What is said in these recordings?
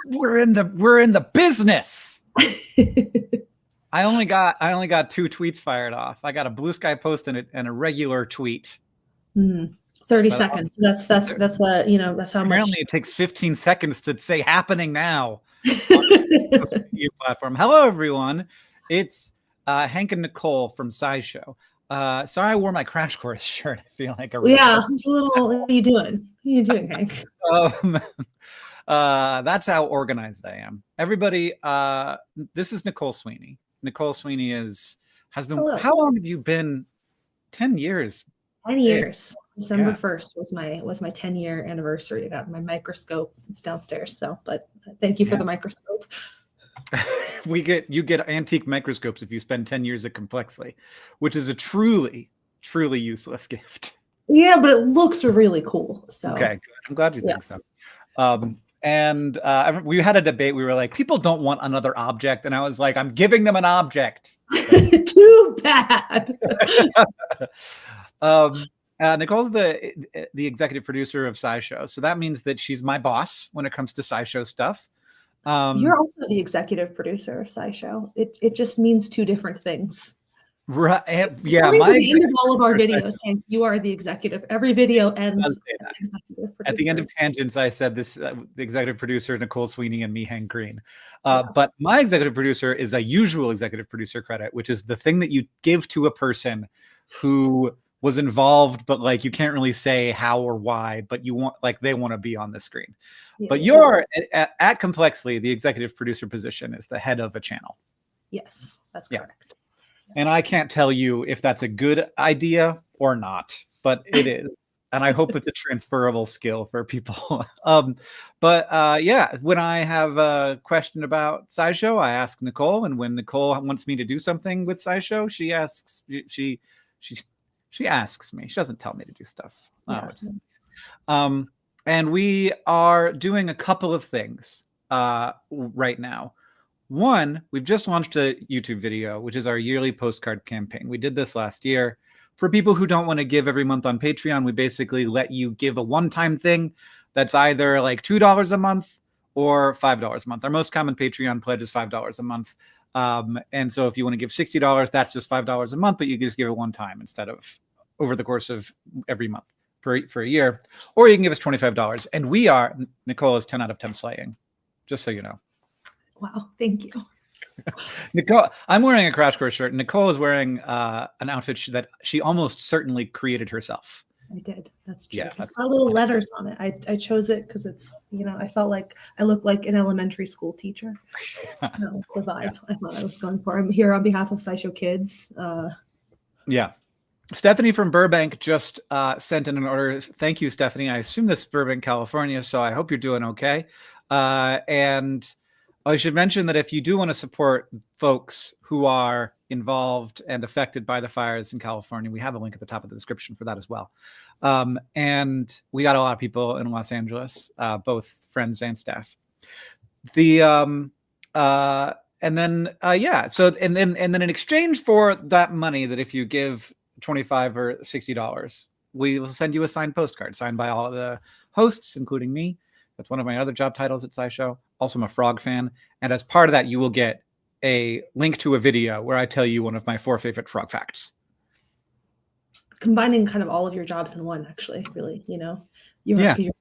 we're in the business. I only got 2 tweets fired off. I got a Blue Sky post and a regular tweet. 30 seconds. That's that's how much. Apparently, it takes 15 seconds to say "happening now." Platform. Hello, everyone. It's Hank and Nicole from SciShow. Sorry, I wore my Crash Course shirt. I feel like it's a little. What are you doing? What are you doing, Hank? That's how organized I am. Everybody, this is Nicole Sweeney. Nicole Sweeney has been. Hello. How long have you been? 10 years. 10 years. December 1st was my 10-year anniversary. I got my microscope. It's downstairs. So, but thank you for the microscope. You get antique microscopes if you spend 10 years at Complexly, which is a truly useless gift. Yeah, but it looks really cool. So okay, good. I'm glad you think so. And we had a debate. We were like, people don't want another object, and I was like, I'm giving them an object. Too bad. Nicole's the executive producer of SciShow, so that means that she's my boss when it comes to SciShow stuff. You're also the executive producer of SciShow. It just means 2 different things. Right? Yeah. At the end of all of our videos, Hank, you are the executive. Every video ends at the end of Tangents. I said this: the executive producer, Nicole Sweeney, and me, Hank Green. But my executive producer is a usual executive producer credit, which is the thing that you give to a person who was involved, but like you can't really say how or why, but you want, like, they want to be on the screen. But you're at Complexly, the executive producer position is the head of a channel. Yes, that's correct. And I can't tell you if that's a good idea or not, but it is. And I hope it's a transferable skill for people. When I have a question about SciShow, I ask Nicole, and when Nicole wants me to do something with SciShow, she asks me. She doesn't tell me to do stuff. And we are doing a couple of things right now. One, we've just launched a YouTube video, which is our yearly postcard campaign. We did this last year. For people who don't want to give every month on Patreon, we basically let you give a one-time thing that's either like $2 a month or $5 a month. Our most common Patreon pledge is $5 a month. And so if you want to give $60, that's just $5 a month, but you can just give it one time instead of over the course of every month for a year. Or you can give us $25. And Nicole is 10 out of 10 slaying, just so you know. Wow, thank you. Nicole, I'm wearing a Crash Course shirt. Nicole is wearing an outfit that she almost certainly created herself. I did. That's true. Yeah, it's got little letters on it. I chose it because it's, I felt like I looked like an elementary school teacher. The vibe I thought I was going for. I'm here on behalf of SciShow Kids. Stephanie from Burbank just sent in an order. Thank you, Stephanie. I assume this is Burbank, California, so I hope you're doing okay. And I should mention that if you do want to support folks who are involved and affected by the fires in California, we have a link at the top of the description for that as well. And we got a lot of people in Los Angeles, both friends and staff. And then in exchange for that money, that if you give $25 or $60, we will send you a signed postcard signed by all of the hosts, including me. That's one of my other job titles at SciShow. Also, I'm a Frog fan. And as part of that, you will get a link to a video where I tell you one of my 4 favorite frog facts. Combining kind of all of your jobs in one, actually, really, you're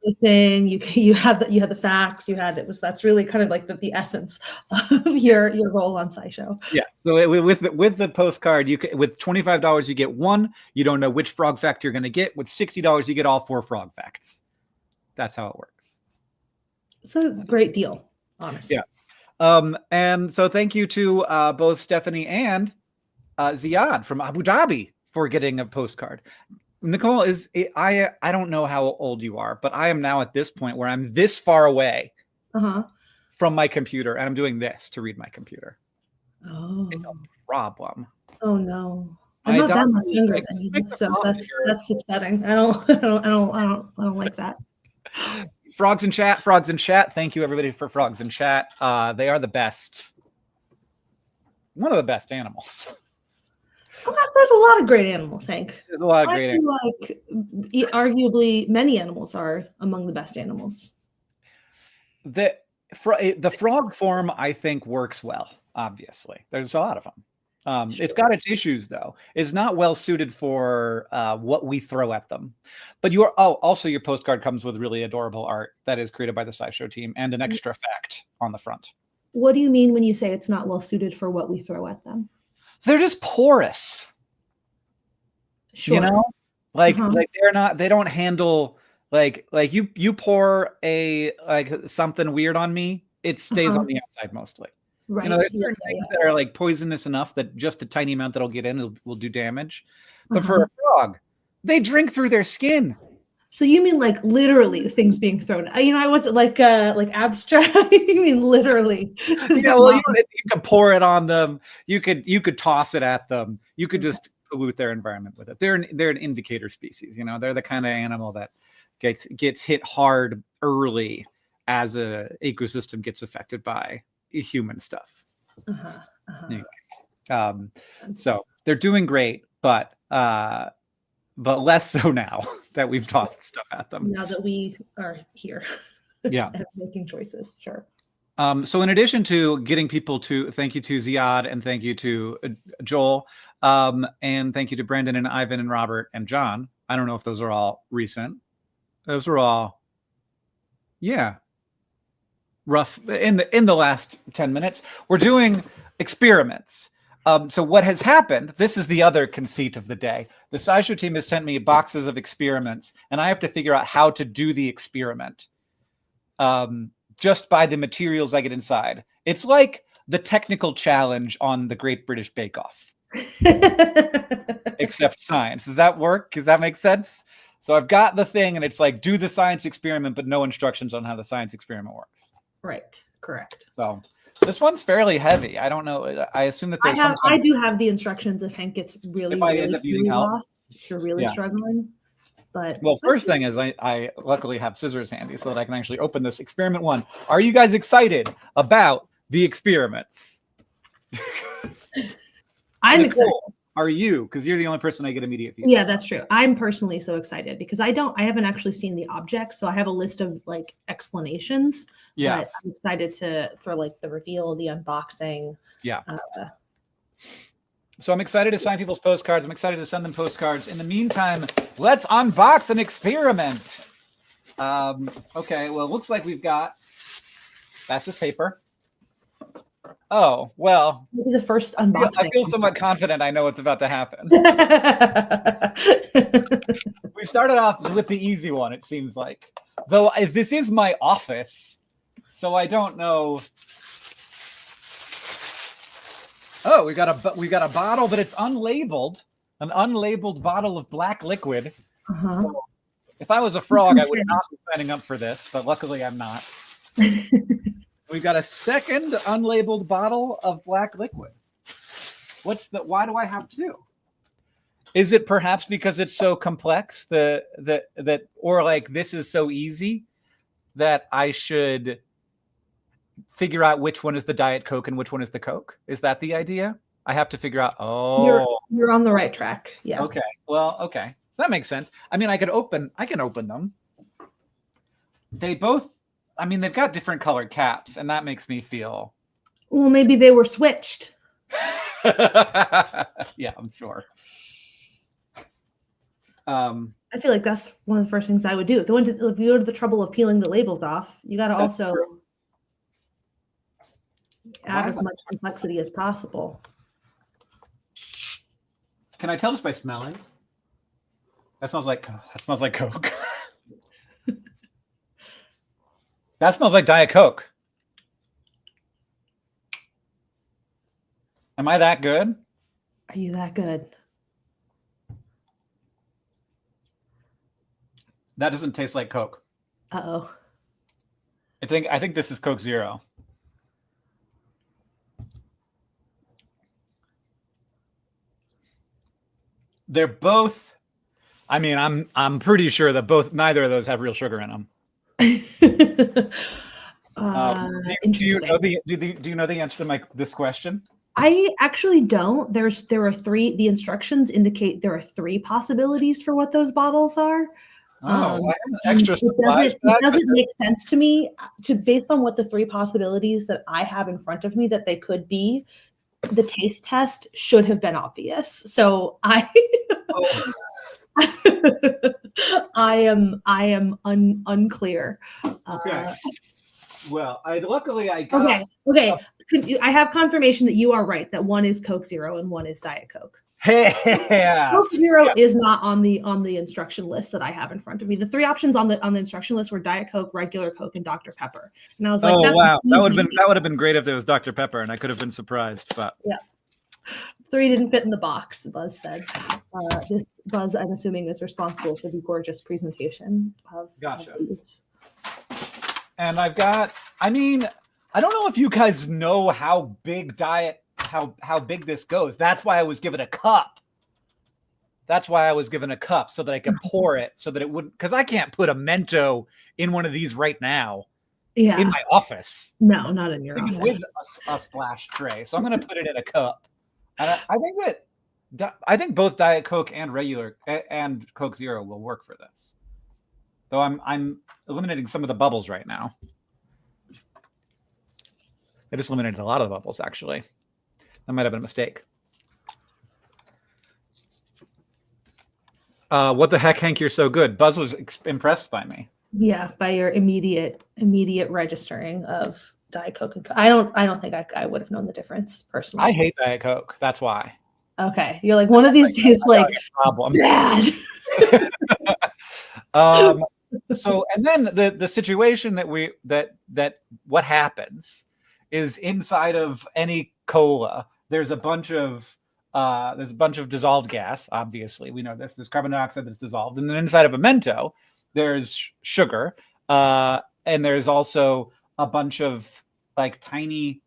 listening, you had the facts, that's really kind of like the essence of your role on SciShow. Yeah. So with the postcard, with $25 you get one. You don't know which frog fact you're going to get. With $60 you get all 4 frog facts. That's how it works. It's a great deal, honestly. Yeah. And so thank you to both Stephanie and Ziad from Abu Dhabi for getting a postcard. Nicole, I don't know how old you are, but I am now at this point where I'm this far away from my computer, and I'm doing this to read my compuper. Oh, it's a problem. Oh no, I'm not that much younger than you, so that's upsetting. I don't like that. Frogs in chat. Thank you everybody for frogs in chat. They are the best. One of the best animals. There's a lot of great animals, Hank. There's a lot of great animals. Like, arguably, many animals are among the best animals. The frog form, I think, works well. Obviously, there's a lot of them. It's got its issues, though. It's not well suited for what we throw at them. But also your postcard comes with really adorable art that is created by the SciShow team and an extra fact on the front. What do you mean when you say it's not well suited for what we throw at them? They're just porous. Sure. You know, like they don't handle like you pour something weird on me, it stays on the outside mostly. Right. You know, there's certain things that are like poisonous enough that just a tiny amount that'll get in will do damage. But for a frog, they drink through their skin. So you mean like literally things being thrown? You know, I wasn't like abstract. You mean literally? Yeah, well, you could pour it on them. You could toss it at them. You could just pollute their environment with it. They're an indicator species. You know, they're the kind of animal that gets hit hard early as a ecosystem gets affected by human stuff. So they're doing great, but less so now that we've tossed stuff at them. Now that we are here, and making choices, sure. So in addition to getting people to, thank you to Ziad and thank you to Joel, and thank you to Brandon and Ivan and Robert and John. I don't know if those are all recent. Those were all, rough in the last 10 minutes. We're doing experiments. So what has happened, this is the other conceit of the day. The SciShow team has sent me boxes of experiments, and I have to figure out how to do the experiment just by the materials I get inside. It's like the technical challenge on the Great British Bake Off, except science. Does that work? Does that make sense? So I've got the thing, and it's like, do the science experiment, but no instructions on how the science experiment works. Right. Correct. So this one's fairly heavy. I don't know. I assume that there's I do have the instructions if Hank gets really lost, if you're really struggling. But first thing is I luckily have scissors handy so that I can actually open this experiment 1. Are you guys excited about the experiments? I'm excited. Are you? Because you're the only person I get immediate feedback. Yeah, that's true. I'm personally so excited because I haven't actually seen the objects, so I have a list of like explanations. Yeah, but I'm excited for like the reveal, the unboxing. Yeah. So I'm excited to sign people's postcards. I'm excited to send them postcards. In the meantime, let's unbox an experiment. Okay. Well, it looks like we've got fastest paper. Oh, well. Maybe the first unboxing. I feel somewhat confident I know what's about to happen. We started off with the easy one, it seems like. Though this is my office, so I don't know. Oh, we got a bottle, but it's unlabeled. An unlabeled bottle of black liquid. So if I was a frog, I would not be signing up for this, but luckily I'm not. We've got a second unlabeled bottle of black liquid. Why do I have 2? Is it perhaps because it's so complex or like this is so easy that I should figure out which one is the Diet Coke and which one is the Coke? Is that the idea? I have to figure out. Oh, you're on the right track. Yeah. Okay. Well, okay. So that makes sense. I mean, I can open them. They've got different colored caps, and that makes me feel. Well, maybe they were switched. Yeah, I'm sure. I feel like that's one of the first things I would do. If you go to the trouble of peeling the labels off, you got to also add as much complexity as possible. Can I tell this by smelling? That smells like Coke. That smells like Diet Coke. Am I that good? Are you that good? That doesn't taste like Coke. Uh-oh. I think this is Coke Zero. They're both. I mean, I'm pretty sure that neither of those have real sugar in them. Interesting. Do you know the answer to this question? I actually don't. There are 3. The instructions indicate there are 3 possibilities for what those bottles are. Oh, I have extra supplies. It doesn't make sense to me based on what the three possibilities that I have in front of me that they could be. The taste test should have been obvious. So I am unclear. Okay. Well, luckily I got. Okay. I have confirmation that you are right. That one is Coke Zero and one is Diet Coke. Yeah. Coke Zero is not on the instruction list that I have in front of me. The three options on the instruction list were Diet Coke, regular Coke, and Dr. Pepper. And I was like, oh wow, that would have been great if there was Dr. Pepper, and I could have been surprised. But yeah, 3 didn't fit in the box. Buzz said. This Buzz, I'm assuming, is responsible for the gorgeous presentation of these. And I've got. I mean, I don't know if you guys know how big how big this goes. That's why I was given a cup. So that I could pour it, so that it wouldn't, because I can't put a Mento in one of these right now. Yeah. In my office. No, not in your office. With a splash tray. So I'm going to put it in a cup. And I think both Diet Coke and regular and Coke Zero will work for this. Though I'm eliminating some of the bubbles right now. I just eliminated a lot of the bubbles, actually. That might have been a mistake. What the heck, Hank? You're so good. Buzz was impressed by me. Yeah, by your immediate registering of Diet Coke and Coke. I don't think I would have known the difference personally. I hate Diet Coke. That's why. Okay, you're like one of these days, like problem. Bad. So, and then the situation that what happens is inside of any cola, there's a bunch of dissolved gas. Obviously, we know this. There's carbon dioxide that's dissolved, and then inside of a Mento, there's sugar, and there's also a bunch of like tiny,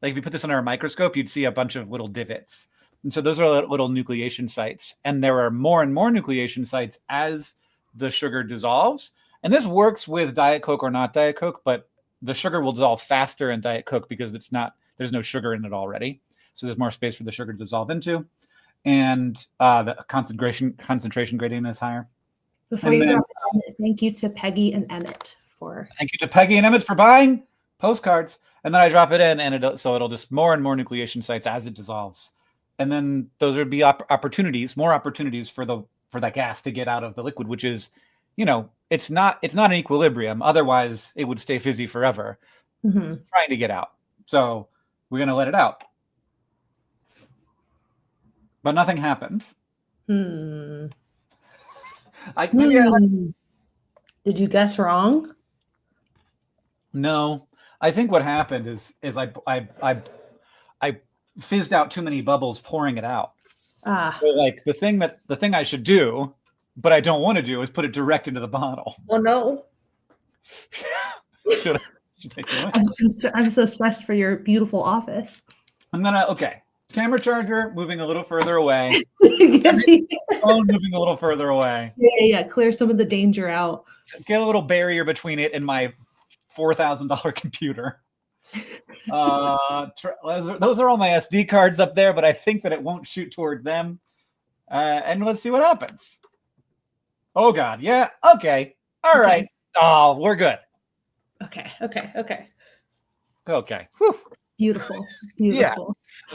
like if you put this under a microscope, you'd see a bunch of little divots. And so those are little nucleation sites, and there are more and more nucleation sites as the sugar dissolves. And this works with Diet Coke or not Diet Coke, but the sugar will dissolve faster in Diet Coke because there's no sugar in it already. So there's more space for the sugar to dissolve into, and the concentration gradient is higher. Before you drop it, thank you to Peggy and Emmett for. Thank you to Peggy and Emmett for buying postcards. And then I drop it in, and it'll just more and more nucleation sites as it dissolves. And then those would be more opportunities for that gas to get out of the liquid, which is, it's not an equilibrium. Otherwise, it would stay fizzy forever. Mm-hmm. It's trying to get out. So we're going to let it out. But nothing happened. Did you guess wrong? No, I think what happened is I fizzed out too many bubbles pouring it out. So like the thing I should do, but I don't want to do, is put it direct into the bottle. Oh no! should I do it? I'm so stressed for your beautiful office. Okay. Camera charger moving a little further away. Phone moving a little further away. Yeah. Clear some of the danger out. Get a little barrier between it and my $4,000 computer. Those are all my SD cards up there, but I think that it won't shoot toward them. And let's see what happens. Oh God, yeah, okay, all right. Oh, we're good. Okay. Whew. Beautiful. Yeah,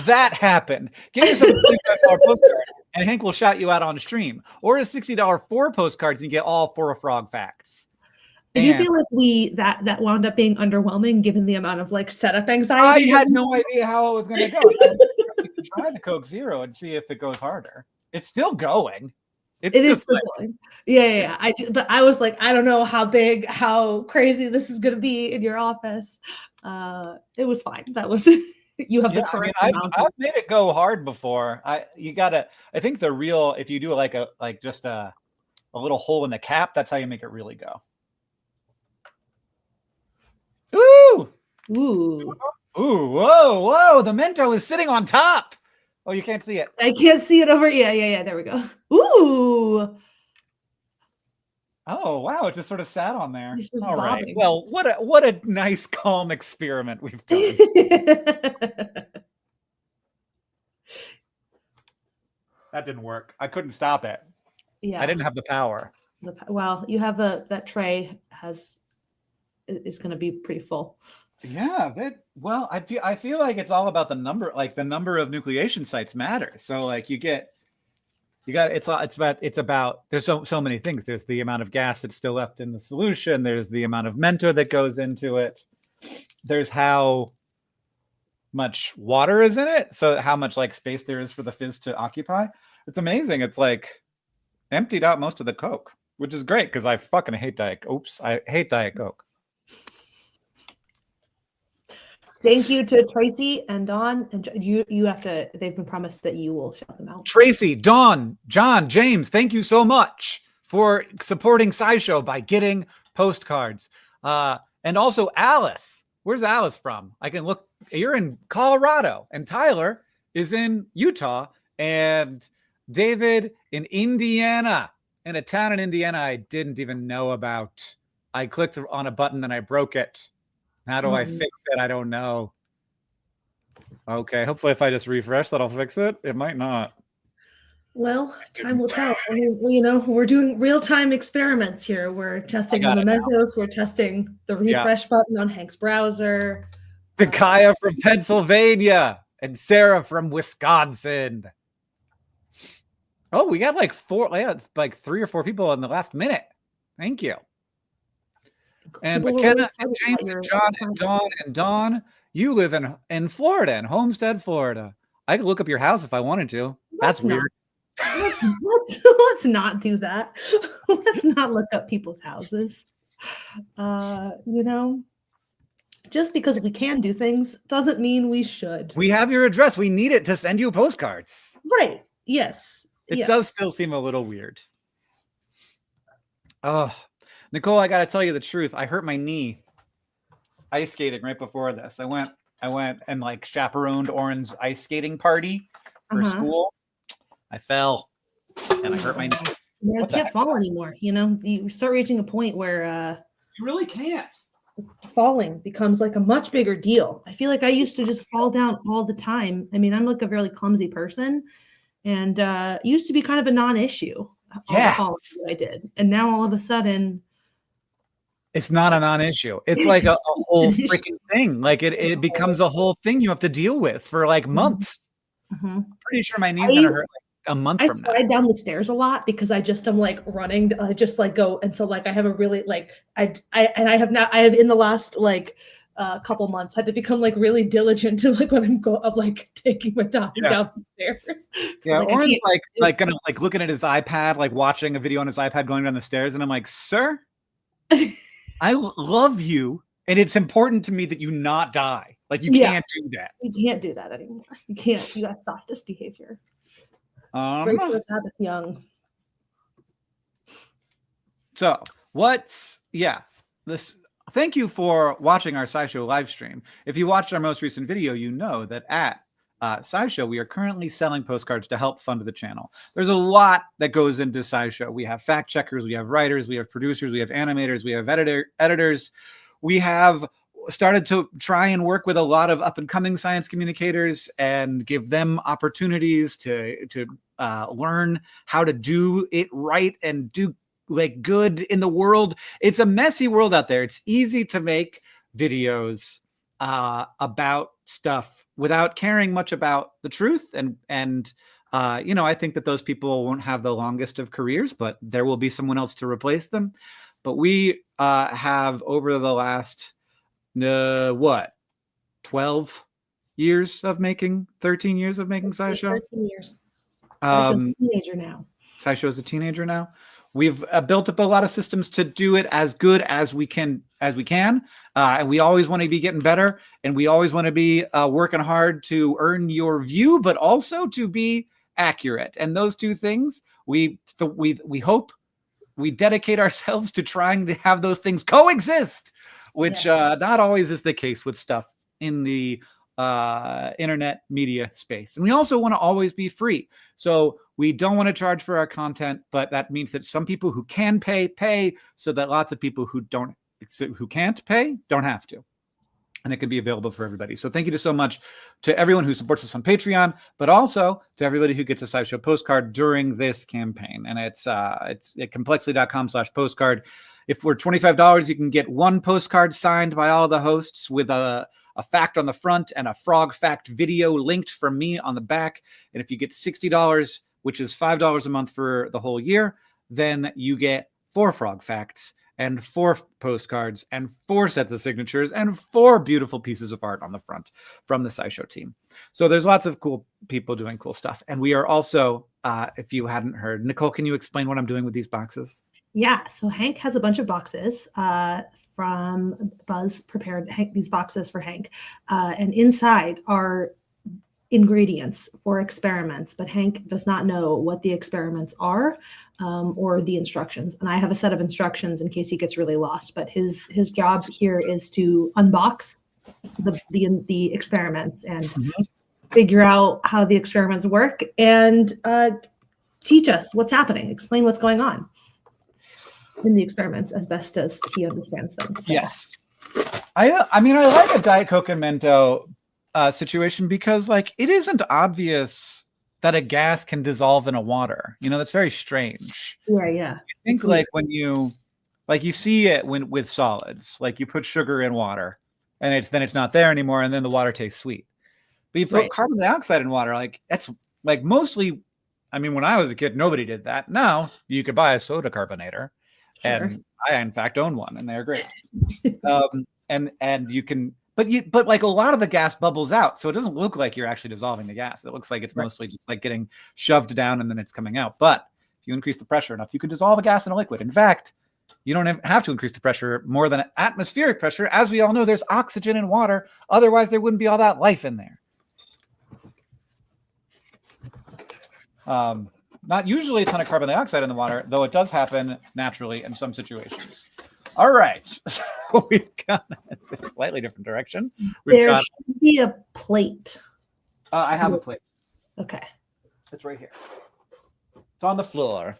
that happened. Give me some $65 postcards, and Hank will shout you out on stream, or a $60 4 postcards, and you get all 4 frog facts. Did you feel like that wound up being underwhelming given the amount of like setup anxiety? I had no idea how it was going to go. You can try the Coke Zero and see if it goes harder. It's still going. It is still going. Yeah. But I was like, I don't know how crazy this is going to be in your office. It was fine. That was you have the correct amount. I've made it go hard before. I think the real, if you do just a little hole in the cap, that's how you make it really go. Ooh! Whoa! The Mento is sitting on top. Oh, you can't see it. I can't see it over. Yeah. There we go. Ooh! Oh wow! It just sort of sat on there. All right. Well, what a nice, calm experiment we've done. That didn't work. I couldn't stop it. Yeah. I didn't have the power. Well, you have that tray is going to be pretty full. Yeah, I feel like it's all about the number, like the number of nucleation sites matter. So like it's about there's so many things. There's the amount of gas that's still left in the solution. There's the amount of mentor that goes into it. There's how much water is in it, so how much like space there is for the fizz to occupy. It's amazing. It's like emptied out most of the Coke, which is great because I fucking hate I hate Diet Coke. Thank you to Tracy and Dawn. And you have to, they've been promised that you will shout them out. Tracy, Dawn, John, James, thank you so much for supporting SciShow by getting postcards. And also Alice. Where's Alice from? I can look. You're in Colorado, and Tyler is in Utah, and David in Indiana, in a town in Indiana I didn't even know about. I clicked on a button and I broke it. How do I fix it? I don't know. Okay, hopefully if I just refresh, that'll fix it. It might not. Well, time will tell. I mean, we're doing real-time experiments here. We're testing the Mentos. We're testing the refresh button on Hank's browser. Takaya from Pennsylvania and Sarah from Wisconsin. Oh, we got like 3 or 4 people in the last minute. Thank you. And McKenna and James and John and Dawn and Dawn, you live in Florida, in Homestead, Florida. I could look up your house if I wanted to. That's weird. Let's not do that. Let's not look up people's houses. Just because we can do things doesn't mean we should. We have your address. We need it to send you postcards. Right. Yes. It does still seem a little weird. Oh, Nicole, I got to tell you the truth. I hurt my knee ice skating right before this. I went and like chaperoned Oren's ice skating party for school. I fell and I hurt my knee. You can't fall anymore. You start reaching a point where you really can't. Falling becomes like a much bigger deal. I feel like I used to just fall down all the time. I mean, I'm like a really clumsy person, and it used to be kind of a non-issue. Yeah, all the falling that I did, and now all of a sudden, it's not a non-issue. It's like a whole freaking thing. Like it becomes a whole thing you have to deal with for like months. Mm-hmm. Pretty sure my knee's gonna hurt like a month. I from slide down the stairs a lot because I just am like running. I just like go, and so like I have a really like I have in the last like couple months had to become like really diligent to like when I'm like taking my dog down the stairs. Yeah, Oren's like gonna like looking at his iPad, like watching a video on his iPad going down the stairs, and I'm like, sir. I love you, and it's important to me that you not die. Like you can't do that. You can't do that anymore. You can't. You gotta stop this behavior. Break those habits young. So this. Thank you for watching our SciShow live stream. If you watched our most recent video, you know that at SciShow, we are currently selling postcards to help fund the channel. There's a lot that goes into SciShow. We have fact checkers, we have writers, we have producers, we have animators, we have editors. We have started to try and work with a lot of up-and-coming science communicators and give them opportunities to learn how to do it right and do like good in the world. It's a messy world out there. It's easy to make videos about stuff without caring much about the truth. And I think that those people won't have the longest of careers, but there will be someone else to replace them. But we have over the last 12 years of making, 13 years of making SciShow. 13 years. SciShow's a teenager now. SciShow is a teenager now. We've built up a lot of systems to do it as good as we can. And we always want to be getting better, and we always want to be working hard to earn your view, but also to be accurate. And those two things, we hope we dedicate ourselves to trying to have those things coexist, which not always is the case with stuff in the internet media space. And we also want to always be free. So we don't want to charge for our content, but that means that some people who can pay, so that lots of people who can't pay don't have to. and it can be available for everybody. So thank you so much to everyone who supports us on Patreon, but also to everybody who gets a SciShow postcard during this campaign. And it's at complexly.com/postcard. If we're $25, you can get one postcard signed by all the hosts with a fact on the front and a frog fact video linked from me on the back. And if you get $60, which is $5 a month for the whole year, then you get 4 frog facts and 4 postcards and 4 sets of signatures and 4 beautiful pieces of art on the front from the SciShow team. So there's lots of cool people doing cool stuff. And we are also, if you hadn't heard, Nicole, can you explain what I'm doing with these boxes? Yeah, so Hank has a bunch of boxes from Buzz prepared these boxes for Hank. And inside are ingredients for experiments, but Hank does not know what the experiments are or the instructions. And I have a set of instructions in case he gets really lost, but his job here is to unbox the experiments and figure out how the experiments work and teach us what's happening, explain what's going on in the experiments as best as he understands them. So. Yes. I mean, I like a Diet Coke and Mento situation because like it isn't obvious that a gas can dissolve in a water. You know, that's very strange. Yeah. I think like when you see it with solids, like you put sugar in water and then it's not there anymore and then the water tastes sweet. But you put carbon dioxide in water, like that's like mostly, I mean, when I was a kid, nobody did that. Now you could buy a soda carbonator. Sure. And I in fact own one and they're great. And you can But like a lot of the gas bubbles out, so it doesn't look like you're actually dissolving the gas. It looks like it's mostly just like getting shoved down and then it's coming out. But if you increase the pressure enough, you can dissolve a gas in a liquid. In fact, you don't have to increase the pressure more than atmospheric pressure. As we all know, there's oxygen in water. Otherwise, there wouldn't be all that life in there. Not usually a ton of carbon dioxide in the water, though it does happen naturally in some situations. All right, so we've got a slightly different direction. There should be a plate. I have a plate. Okay. It's right here. It's on the floor.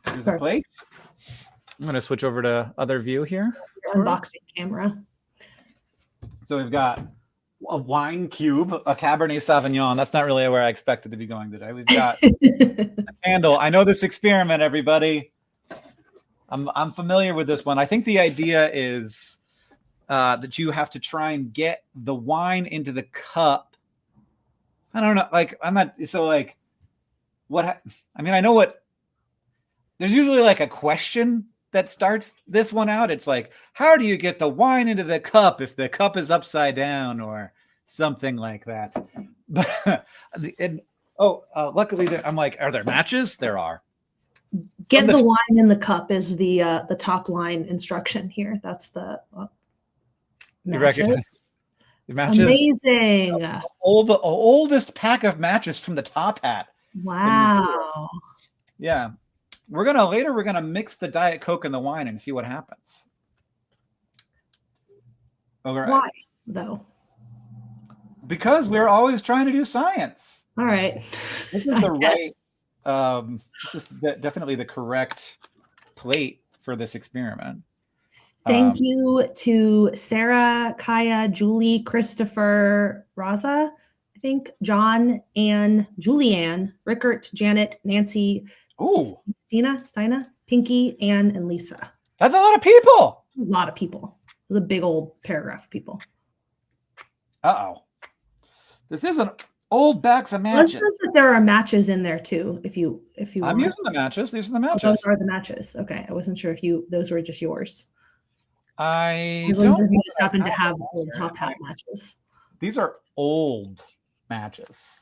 There's a plate. I'm going to switch over to other view here. Your unboxing camera. So we've got a wine cube, a Cabernet Sauvignon. That's not really where I expected to be going today. We've got a candle. I know this experiment, everybody. I'm familiar with this one. I think the idea is that you have to try and get the wine into the cup. I don't know. Like, I'm not. So like, what? I mean, I know what. There's usually like a question that starts this one out. It's like, how do you get the wine into the cup if the cup is upside down or something like that? But luckily, I'm like, are there matches? There are. Get the wine in the cup is the top line instruction here. That's the matches. Matches. Amazing. The oldest pack of matches from the top hat. Wow. Yeah. We're gonna mix the Diet Coke and the wine and see what happens. All right. Why though? Because we're always trying to do science. All right. This is the right. This is definitely the correct plate for this experiment. Thank you to Sarah, Kaya, Julie, Christopher, Raza, I think, John, Anne, Julianne, Rickert, Janet, Nancy, Stina, Pinky, Anne, and Lisa. That's a lot of people. A lot of people. It was a big old paragraph of people. Uh-oh. This isn't old backs of matches. Let's just that there are matches in there too. If you I'm using the matches. These are the matches. Those are the matches. Okay. I wasn't sure if those were just yours. I don't know if you just happen to have old top hat matches. These are old matches.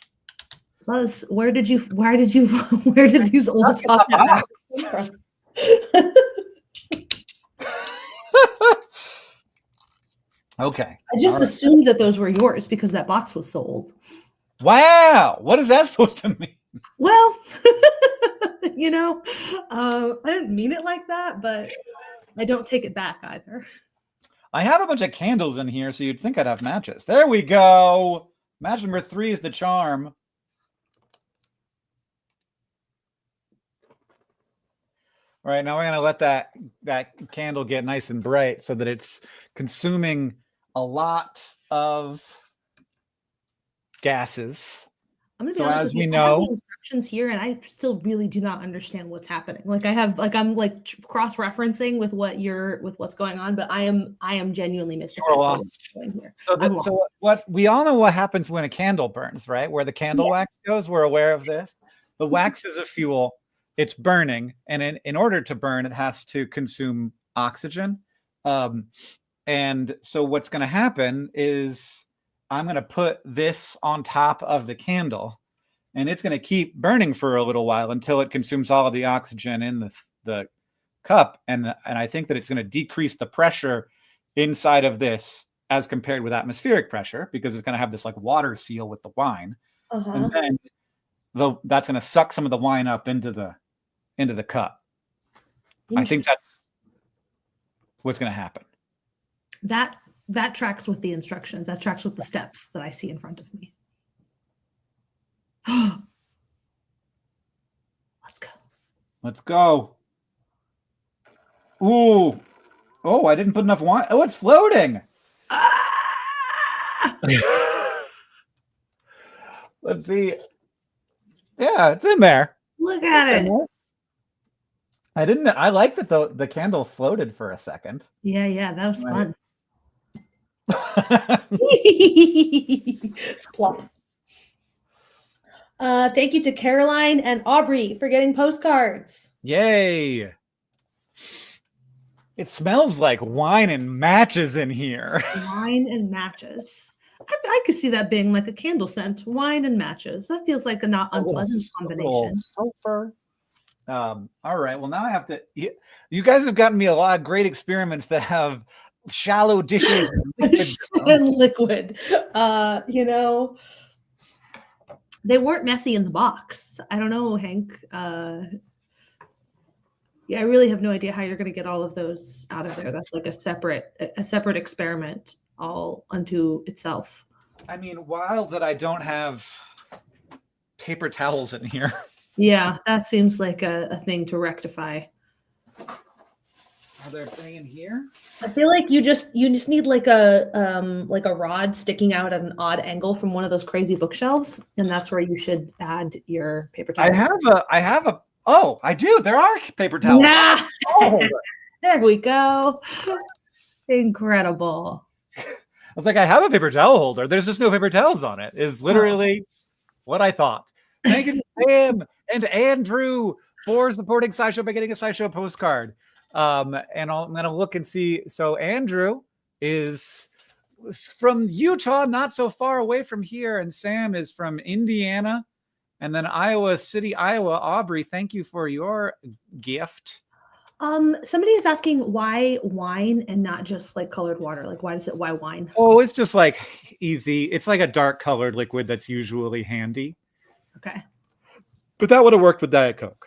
Buzz, where did these old top hat matches come from? Okay. I just assumed that those were yours because that box was so old. Wow. What is that supposed to mean? Well, I didn't mean it like that, but I don't take it back either. I have a bunch of candles in here, so you'd think I'd have matches. There we go. Match number 3 is the charm. All right, now we're going to let that candle get nice and bright so that it's consuming a lot of gases. I'm gonna be So honest as with we you, I have know, the instructions here, and I still really do not understand what's happening. Like I'm like cross-referencing with what's going on, but I am genuinely mystified by what's going here. So what we all know what happens when a candle burns, right? Where the candle wax goes, we're aware of this. The wax is a fuel, it's burning, and in order to burn, it has to consume oxygen. And so what's going to happen is I'm going to put this on top of the candle, and it's going to keep burning for a little while until it consumes all of the oxygen in the cup. And I think that it's going to decrease the pressure inside of this as compared with atmospheric pressure, because it's going to have this like water seal with the wine. And then that's going to suck some of the wine up into the cup. I think that's what's going to happen. That tracks with the instructions. That tracks with the steps that I see in front of me. Let's go. Ooh. Oh, I didn't put enough wine. Oh, it's floating. Let's see. Yeah, it's in there. Look at it. I like that the candle floated for a second. Yeah, that was fun. Plop. Thank you to Caroline and Aubrey for getting postcards. Yay. It smells like wine and matches in here. Wine and matches. I could see that being like a candle scent. Wine and matches. That feels like a not unpleasant combination. Sulfur. All right. Well, now I have to. You guys have gotten me a lot of great experiments that have shallow dishes and liquid. They weren't messy in the box. I don't know, Hank. Yeah, I really have no idea how you're going to get all of those out of there. That's like a separate experiment all unto itself. I mean, wild that I don't have paper towels in here. Yeah, that seems like a thing to rectify. Are there thing in here? I feel like you just need like a rod sticking out at an odd angle from one of those crazy bookshelves, and that's where you should add your paper towels. I have a. Oh, I do. There are paper towels. Yeah. Oh. There we go. Incredible. I was like, I have a paper towel holder. There's just no paper towels on it. Is literally what I thought. Thank you to Sam and Andrew for supporting SciShow by getting a SciShow postcard. And I'm going to look and see. So Andrew is from Utah, not so far away from here. And Sam is from Indiana. And then Iowa City, Iowa. Aubrey, thank you for your gift. Somebody is asking why wine and not just like colored water. Like, why wine? Oh, it's just like easy. It's like a dark colored liquid that's usually handy. Okay. But that would have worked with Diet Coke.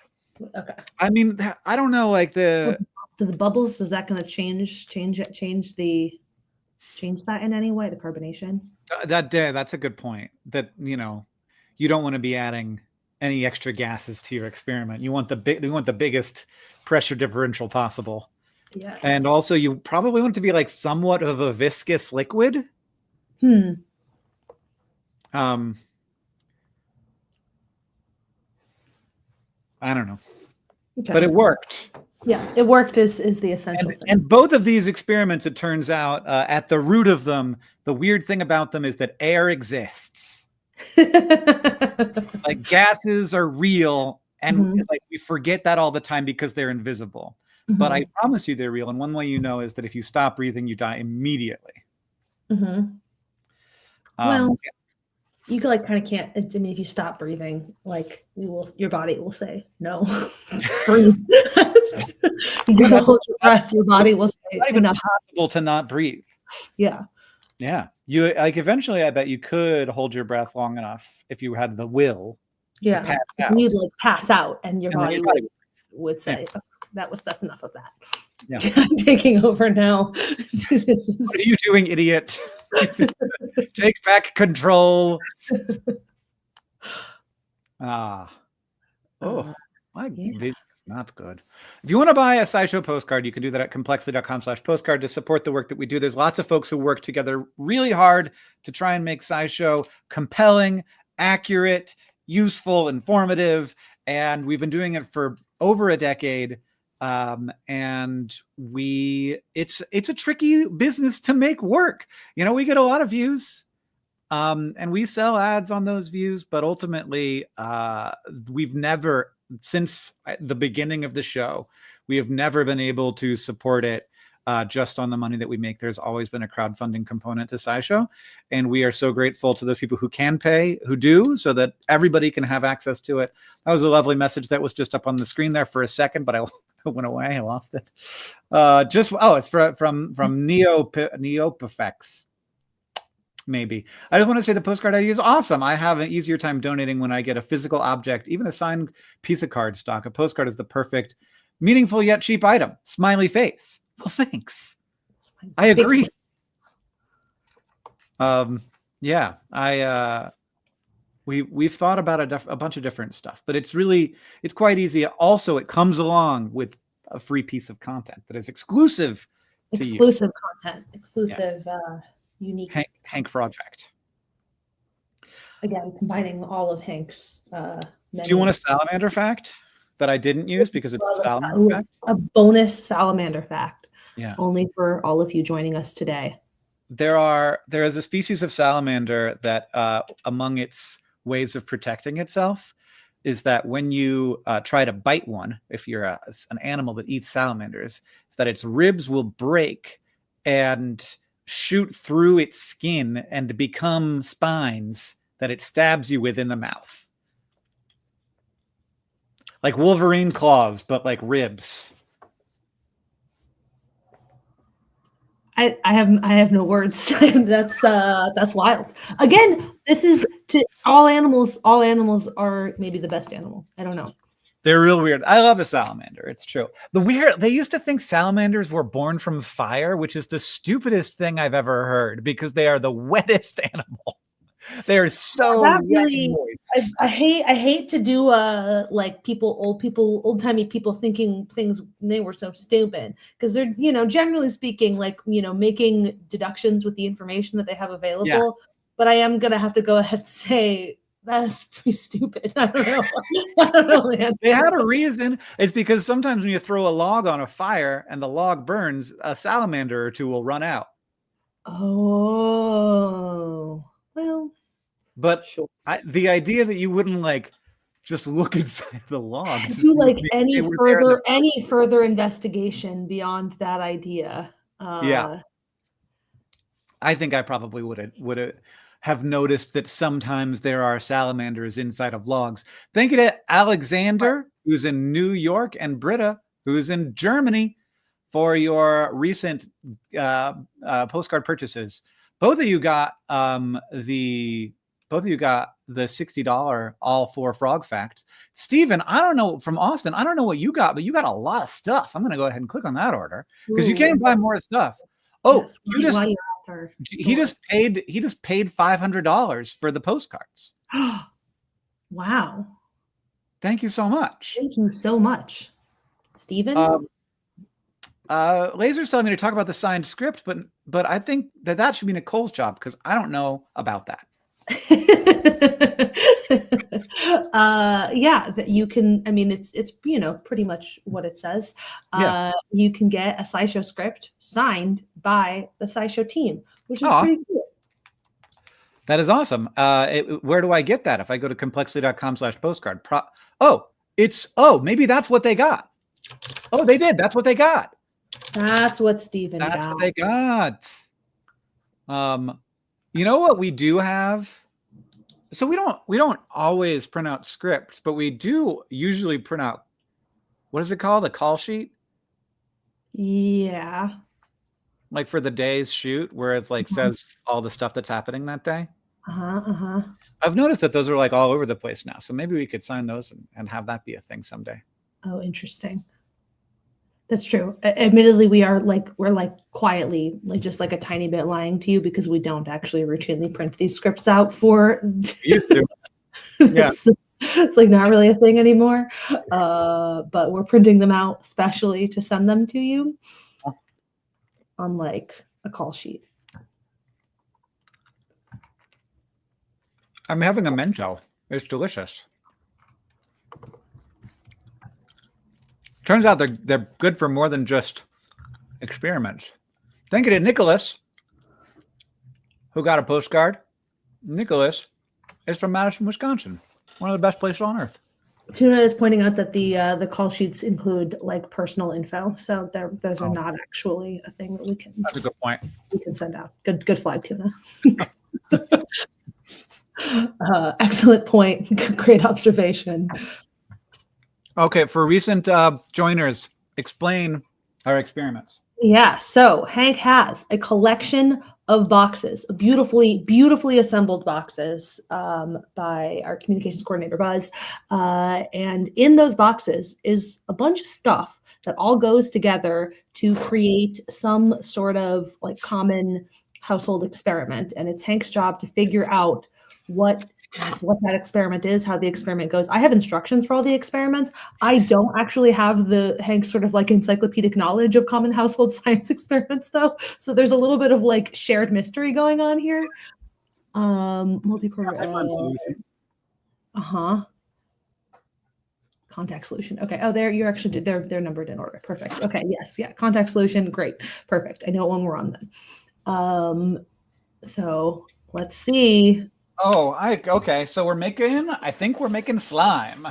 Okay. I mean, I don't know, like the bubbles, is that going to change that in any way, the carbonation? That's a good point. That, you don't want to be adding any extra gases to your experiment. You want the biggest pressure differential possible. Yeah. And also you probably want it to be like somewhat of a viscous liquid. I don't know. Okay. But it worked. Yeah, it worked is the essential thing. And both of these experiments, it turns out, at the root of them, the weird thing about them is that air exists. Like gases are real, and like we forget that all the time because they're invisible. But I promise you they're real. And one way you know is that if you stop breathing, you die immediately. Well, you like kind of can't. I mean, if you stop breathing, like your body will say no. Breathe. You gotta hold your breath. Your body will say it's not even possible to not breathe. Yeah. Yeah. You like eventually I bet you could hold your breath long enough if you had the will. Yeah. To pass out. You'd like pass out and your body would say, okay, that's enough of that. Yeah. I'm taking over now. What are you doing, idiot? Take back control. My vision is It's not good. If you want to buy a SciShow postcard, you can do that at complexly.com/postcard to support the work that we do. There's lots of folks who work together really hard to try and make SciShow compelling, accurate, useful, informative. And we've been doing it for over a decade. And it's a tricky business to make work. We get a lot of views. And we sell ads on those views, but ultimately, we've never, since the beginning of the show, we have never been able to support it just on the money that we make. There's always been a crowdfunding component to SciShow, and we are so grateful to those people who can pay, who do, so that everybody can have access to it. That was a lovely message that was just up on the screen there for a second, but I went away. I lost it. It's from Neopifex. Maybe. I just want to say the postcard idea is awesome. I have an easier time donating when I get a physical object, even a signed piece of cardstock. A postcard is the perfect, meaningful yet cheap item. Smiley face. Well, thanks. I agree. We've thought about a bunch of different stuff, but it's quite easy. Also, it comes along with a free piece of content that is exclusive to you. Exclusive content. Exclusive. Yes. Unique. Hank Fraud Fact. Again, combining all of Hank's. Do you want a salamander fact that I didn't use because it's a salamander fact? A bonus salamander fact. Yeah. Only for all of you joining us today. There is a species of salamander that among its ways of protecting itself is that when you try to bite one, if you're an animal that eats salamanders, is that its ribs will break and shoot through its skin and to become spines that it stabs you with in the mouth. Like Wolverine claws, but like ribs. I have no words. That's wild. Again, this is to all animals. All animals are maybe the best animal. I don't know. They're real weird. I love a salamander. It's true. They used to think salamanders were born from fire, which is the stupidest thing I've ever heard because they are the wettest animal. They are so really. I hate to do like old-timey people thinking things they were so stupid because they're generally speaking like making deductions with the information that they have available. Yeah. But I am gonna have to go ahead and say. That's pretty stupid. I don't know, man. They had a reason. It's because sometimes when you throw a log on a fire and the log burns, a salamander or two will run out. Oh, well. But sure. The idea that you wouldn't like just look inside the log. Do like any further investigation beyond that idea. Yeah. I think I probably would have noticed that sometimes there are salamanders inside of logs. Thank you to Alexander, who's in New York, and Britta, who's in Germany, for your recent postcard purchases. Both of you got the $60 all 4 frog facts. Stephen, I don't know, from Austin, I don't know what you got, but you got a lot of stuff. I'm going to go ahead and click on that order because you can buy more stuff. Oh, yes, he just paid $500 for the postcards. Wow. Thank you so much. Thank you so much. Stephen? Laser's telling me to talk about the signed script, but I think that should be Nicole's job because I don't know about that. Yeah, that you can. I mean, it's pretty much what it says. You can get a SciShow script signed by the SciShow team, which is pretty cool. That is awesome. Where do I get that? If I go to complexly.com/postcard. Maybe that's what they got. Oh, they did. That's what they got. That's what Stephen got. That's what they got. You know what we do have? So we don't always print out scripts, but we do usually print out, what is it called? A call sheet? Yeah. Like for the day's shoot where it's like says all the stuff that's happening that day. I've noticed that those are like all over the place now. So maybe we could sign those and have that be a thing someday. Oh, interesting. That's true. Admittedly, we're quietly, like just like a tiny bit lying to you because we don't actually routinely print these scripts out for. We used to. Yeah. It's like not really a thing anymore. But we're printing them out specially to send them to you on like a call sheet. I'm having a Mento. It's delicious. Turns out they're good for more than just experiments. Thank you to Nicholas, who got a postcard. Nicholas is from Madison, Wisconsin, one of the best places on earth. Tuna is pointing out that the call sheets include like personal info, so those are not actually a thing that we can. That's a good point. We can send out. Good flag, Tuna. Excellent point. Great observation. Okay, for recent joiners, explain our experiments. Yeah, so Hank has a collection of boxes, beautifully assembled boxes by our communications coordinator, Buzz. And in those boxes is a bunch of stuff that all goes together to create some sort of like common household experiment. And it's Hank's job to figure out what that experiment is, how the experiment goes. I have instructions for all the experiments. I don't actually have the Hank's sort of like encyclopedic knowledge of common household science experiments though. So there's a little bit of like shared mystery going on here. Contact solution. Okay. Oh, they're numbered in order. Perfect. Okay. Yes. Yeah. Contact solution. Great. Perfect. I know what one we're on then. So let's see. Oh, okay. So I think we're making slime.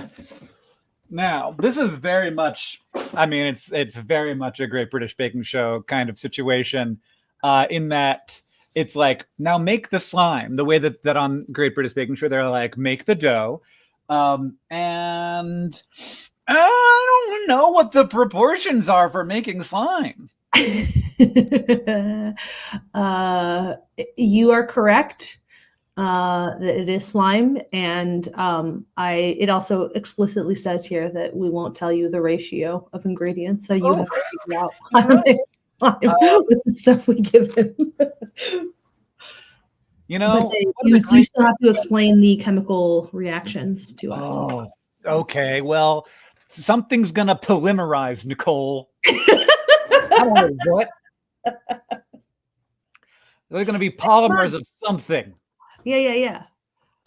Now, this is very much, it's very much a Great British Baking Show kind of situation, in that it's like, now make the slime, the way that on Great British Baking Show, they're like, make the dough. And I don't know what the proportions are for making slime. You are correct. That it is slime, and it also explicitly says here that we won't tell you the ratio of ingredients, so you have to figure out how to make slime with the stuff we give him. You still have to explain the chemical reactions to us. Oh, okay. Well, something's gonna polymerize, Nicole. What? They're gonna be polymers of something. Yeah.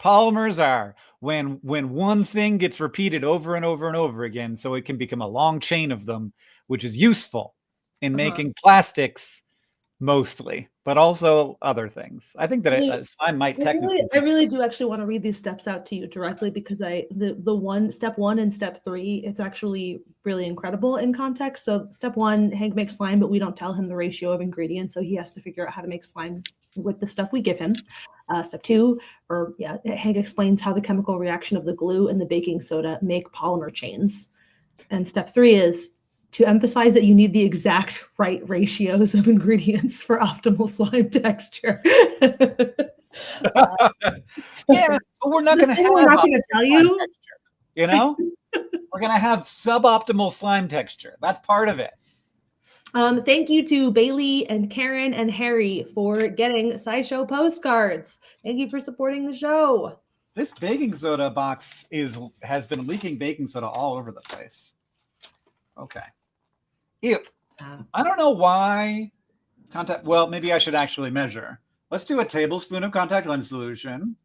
Polymers are when one thing gets repeated over and over and over again, so it can become a long chain of them, which is useful in making plastics mostly, but also other things. I think that slime might technically. I really do actually want to read these steps out to you directly, because step 1 and step 3, it's actually really incredible in context. So step 1, Hank makes slime, but we don't tell him the ratio of ingredients, so he has to figure out how to make slime with the stuff we give him. Step 2, Hank explains how the chemical reaction of the glue and the baking soda make polymer chains. And step 3 is to emphasize that you need the exact right ratios of ingredients for optimal slime texture. Yeah, but we're not going to tell you. Texture, we're going to have suboptimal slime texture. That's part of it. Thank you to Bailey and Karen and Harry for getting SciShow postcards. Thank you for supporting the show. This baking soda box has been leaking baking soda all over the place. Okay. Ew. I don't know why well, maybe I should actually measure. Let's do a tablespoon of contact lens solution,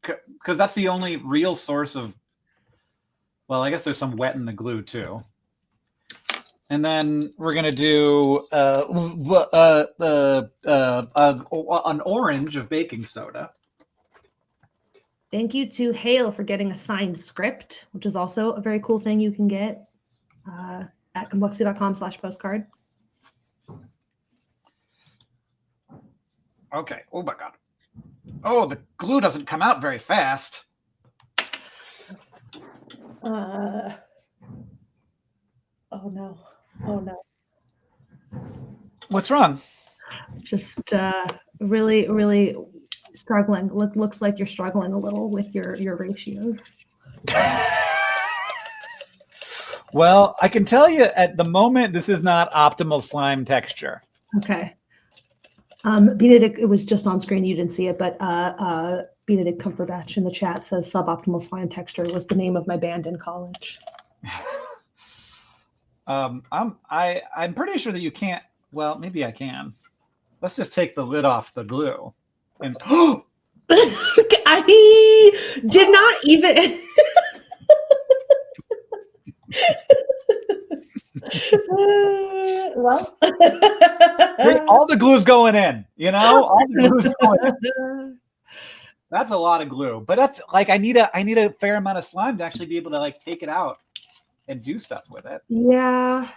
because that's the only real source of, well, I guess there's some wet in the glue too. And then we're going to do an orange of baking soda. Thank you to Hale for getting a signed script, which is also a very cool thing you can get at complexity.com/postcard. Okay. Oh my God. Oh, the glue doesn't come out very fast. Oh no. What's wrong? Just really struggling. Looks like you're struggling a little with your ratios. Well, I can tell you at the moment, this is not optimal slime texture. Okay. Benedict, it was just on screen. You didn't see it, but Benedict Cumberbatch in the chat says suboptimal slime texture was the name of my band in college. I'm pretty sure that you can't. Well, maybe I can. Let's just take the lid off the glue. And I did not even. Well, all the glue's going in. You know, all the glue's going in. That's a lot of glue, but that's like I need a fair amount of slime to actually be able to like take it out and do stuff with it. Yeah.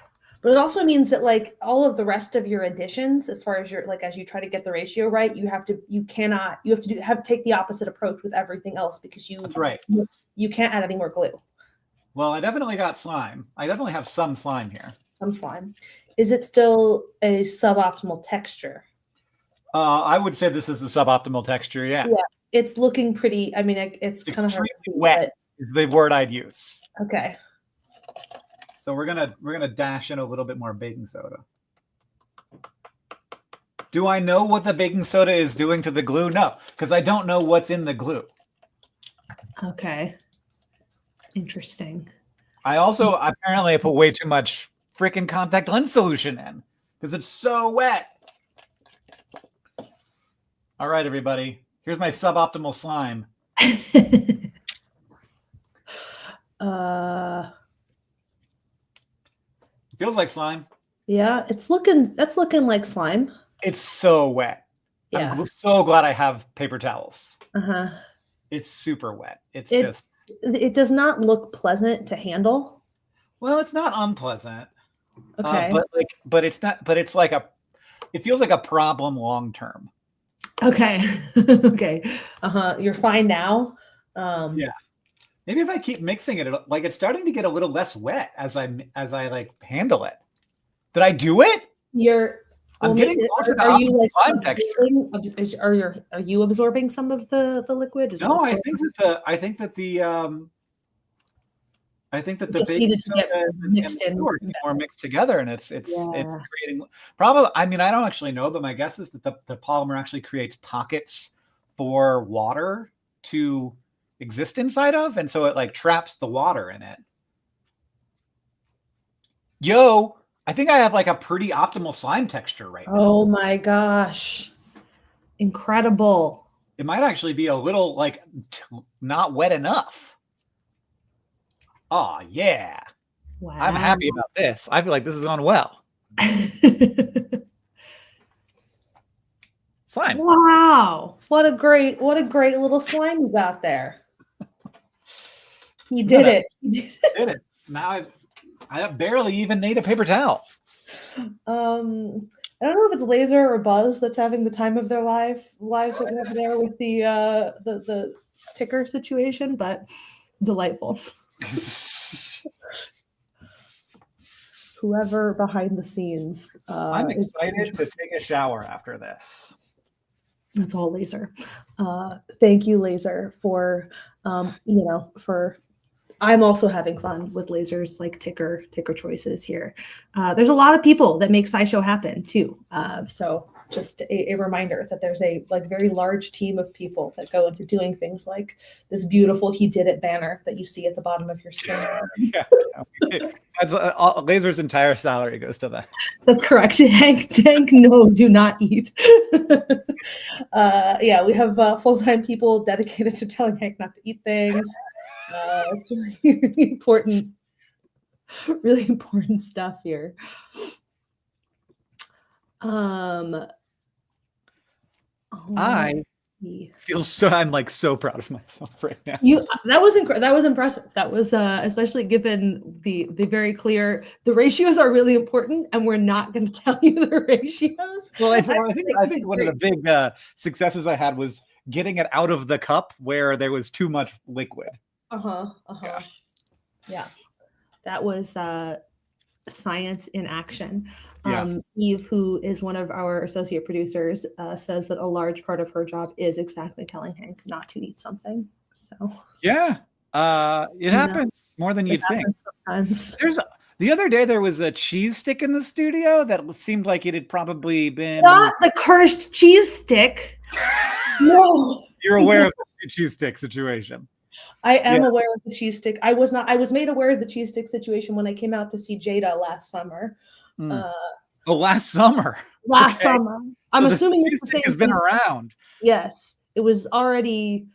But it also means that like all of the rest of your additions, as far as your like as you try to get the ratio right, you have to take the opposite approach with everything else because That's right. You can't add any more glue. Well, I definitely got slime. I definitely have some slime here. Some slime. Is it still a suboptimal texture? I would say this is a suboptimal texture. Yeah. Yeah. It's looking pretty. I mean, it's kind of hard to see, wet. Is the word I'd use. Okay. So we're gonna dash in a little bit more baking soda. Do I know what the baking soda is doing to the glue? No, because I don't know what's in the glue. Okay. Interesting. I also apparently put way too much freaking contact lens solution in because it's so wet. All right, everybody. Here's my suboptimal slime. Feels like slime. Yeah, that's looking like slime. It's so wet. Yeah. I'm so glad I have paper towels. Uh-huh. It's super wet. It does not look pleasant to handle. Well, it's not unpleasant. Okay. But it's not, but it's like it feels like a problem long term. Okay. Okay. You're fine now. Yeah. Maybe if I keep mixing it, like it's starting to get a little less wet as I like handle it. Did I do it? I'm getting closer to optimal slime texture. Are you absorbing some of the liquid? No, I think that the baking soda and the glue are more mixed together, and it's creating probably. I mean, I don't actually know, but my guess is that the polymer actually creates pockets for water to exist inside of, and so it like traps the water in it. Yo, I think I have like a pretty optimal slime texture right now. Oh my gosh. Incredible. It might actually be a little like not wet enough. Oh yeah. Wow. I'm happy about this. I feel like this is going well. Slime. Wow. What a great little slime you got there. He did it. He did it. Now I barely even need a paper towel. I don't know if it's Laser or Buzz that's having the time of their lives over there with the ticker situation, but delightful. Whoever behind the scenes. I'm excited to take a shower after this. That's all Laser. Thank you, Laser, for I'm also having fun with Laser's like ticker choices here. There's a lot of people that make SciShow happen too. So just a reminder that there's a like very large team of people that go into doing things like this beautiful "He Did It" banner that you see at the bottom of your screen. Yeah, that's Laser's entire salary goes to that. That's correct. Hank, no, do not eat. Yeah, we have full-time people dedicated to telling Hank not to eat things. It's really important stuff here. I'm like so proud of myself right now. That was impressive. That was especially given the very clear the ratios are really important, and we're not going to tell you the ratios. Well, I think one of the big successes I had was getting it out of the cup where there was too much liquid. Yeah. That was science in action. Yeah. Eve, who is one of our associate producers, says that a large part of her job is exactly telling Hank not to eat something. So yeah, it happens more than you'd think. Sometimes. The other day there was a cheese stick in the studio that seemed like it had probably been not the cursed cheese stick. No. You're aware of the cheese stick situation. I am aware of the cheese stick. I was made aware of the cheese stick situation when I came out to see Jada last summer. Last summer. Last summer. I'm assuming it's the same. Has been around. Yes, it was already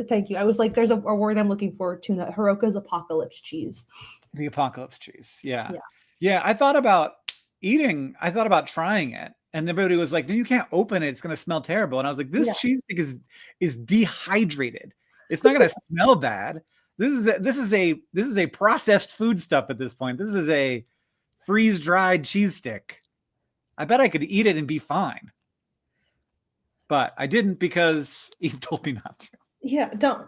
thank you. I was like, there's a word I'm looking for. Tuna Hiroka's apocalypse cheese. The apocalypse cheese. Yeah. I thought about trying it, and everybody was like, "No, you can't open it. It's going to smell terrible." And I was like, "This cheese stick is dehydrated. It's not going to smell bad. This is a processed food stuff at this point. This is a freeze-dried cheese stick. I bet I could eat it and be fine." But I didn't because Eve told me not to. Yeah, don't.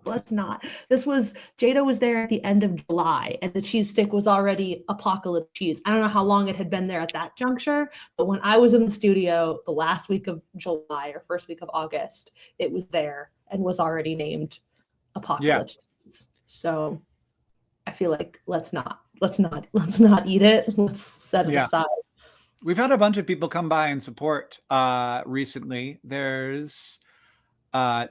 Let's not. Jada was there at the end of July, and the cheese stick was already apocalypse cheese. I don't know how long it had been there at that juncture, but when I was in the studio the last week of July or first week of August, it was there and was already named apocalypse cheese. So I feel like let's not eat it. Let's set it aside. We've had a bunch of people come by and support recently. There's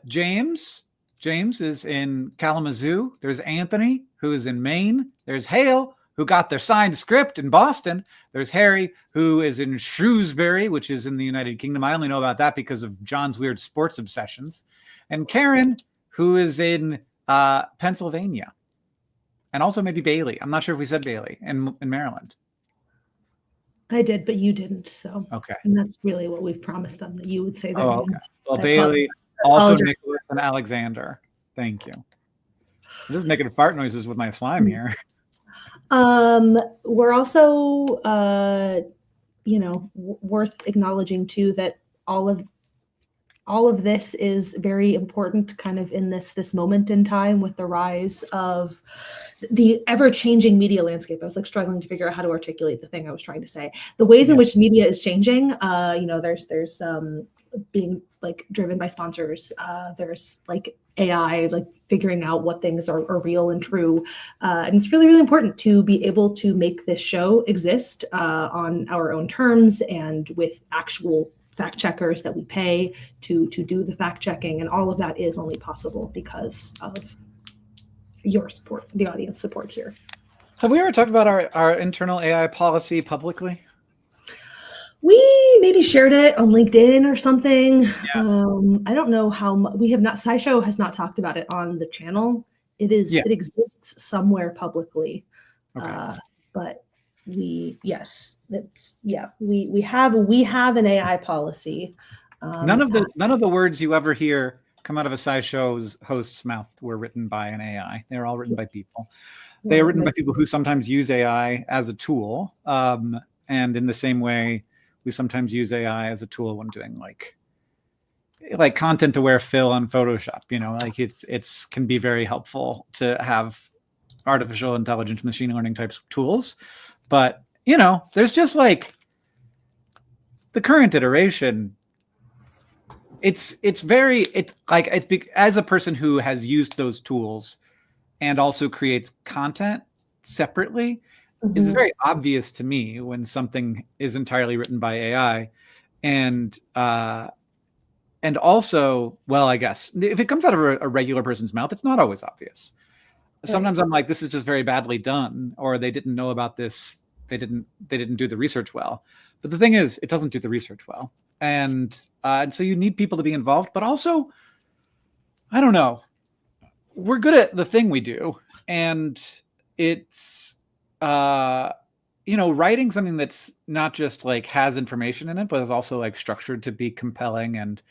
James. James is in Kalamazoo. There's Anthony, who is in Maine. There's Hale, who got their signed script in Boston. There's Harry, who is in Shrewsbury, which is in the United Kingdom. I only know about that because of John's weird sports obsessions. And Karen, who is in Pennsylvania. And also maybe Bailey. I'm not sure if we said Bailey in Maryland. I did, but you didn't. So okay. And that's really what we've promised them, that you would say their names. Well, Bailey, also Nicholas and Alexander. Thank you. I'm just making fart noises with my slime here. We're also, worth acknowledging too that all of this is very important kind of in this moment in time with the rise of the ever-changing media landscape. I was like struggling to figure out how to articulate the thing I was trying to say. The ways in which media is changing, there's being like driven by sponsors. There's like AI, like figuring out what things are real and true. And it's really, really important to be able to make this show exist on our own terms and with actual fact checkers that we pay to do the fact checking. And all of that is only possible because of your support, the audience support here. Have we ever talked about our internal AI policy publicly? We maybe shared it on LinkedIn or something. I don't know how we have not. SciShow has not talked about it on the channel. It exists somewhere publicly, but we have an AI policy. None of the words you ever hear come out of a SciShow's host's mouth were written by an AI. They're all written by people. They are written by people who sometimes use AI as a tool, and in the same way, we sometimes use AI as a tool when doing like content-aware fill on Photoshop. Like it's can be very helpful to have artificial intelligence, machine learning types of tools. But there's just like the current iteration. It's as a person who has used those tools and also creates content separately. It's very obvious to me when something is entirely written by AI, and also, well, I guess if it comes out of a regular person's mouth, it's not always obvious. Sometimes I'm like, this is just very badly done, or they didn't know about this. They didn't do the research well. But the thing is, it doesn't do the research well, and so you need people to be involved. But also, I don't know, we're good at the thing we do, and it's writing something that's not just like has information in it, but is also like structured to be compelling and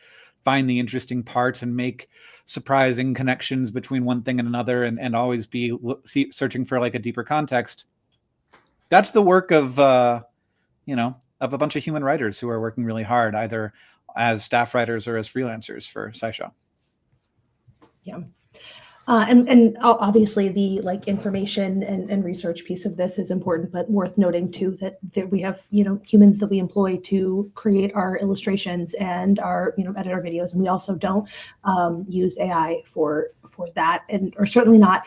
find the interesting parts and make surprising connections between one thing and another, and always be searching for like a deeper context. That's the work of a bunch of human writers who are working really hard, either as staff writers or as freelancers for SciShow. Yeah. And obviously the like information and research piece of this is important, but worth noting too that we have humans that we employ to create our illustrations and our edit our videos, and we also don't use AI for that, or certainly not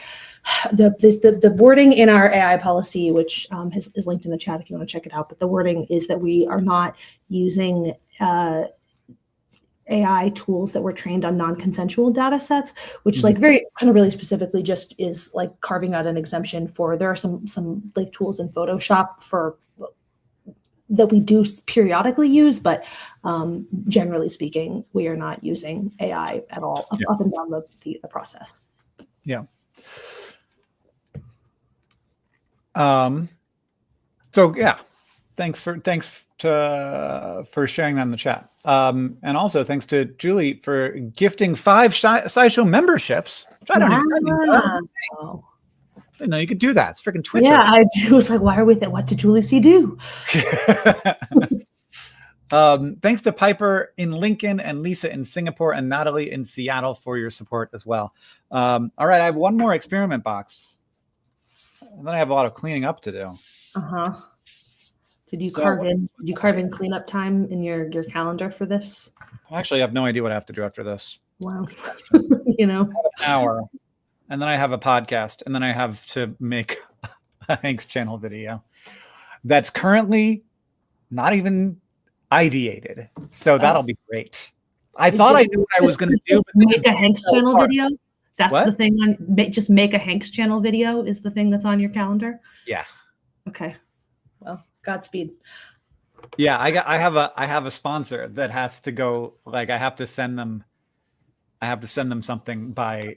the wording in our AI policy, which is linked in the chat if you want to check it out. But the wording is that we are not using AI tools that were trained on non-consensual data sets, which like very kind of really specifically just is like carving out an exemption for, there are some like tools in Photoshop for that we do periodically use, but generally speaking, we are not using AI at all up and down the process. Yeah. So yeah, thanks for sharing that in the chat. And also thanks to Julie for gifting 5 SciShow memberships. Which I don't even know. I didn't know you could do that. It's freaking Twitter. Yeah, I was like, why are we there? What did Julie C do? Thanks to Piper in Lincoln and Lisa in Singapore and Natalie in Seattle for your support as well. All right, I have one more experiment box. And then I have a lot of cleaning up to do. Did you carve in cleanup time in your calendar for this? I actually have no idea what I have to do after this. Wow. I have an hour, and then I have a podcast, and then I have to make a Hank's channel video that's currently not even ideated. So that'll be great. I thought I knew what I was going to do. But make a Hank's channel video? That's what? The thing on just make a Hank's channel video is the thing that's on your calendar? Yeah. Okay. Well, Godspeed. Yeah, I have a sponsor that has to go, like I have to send them something by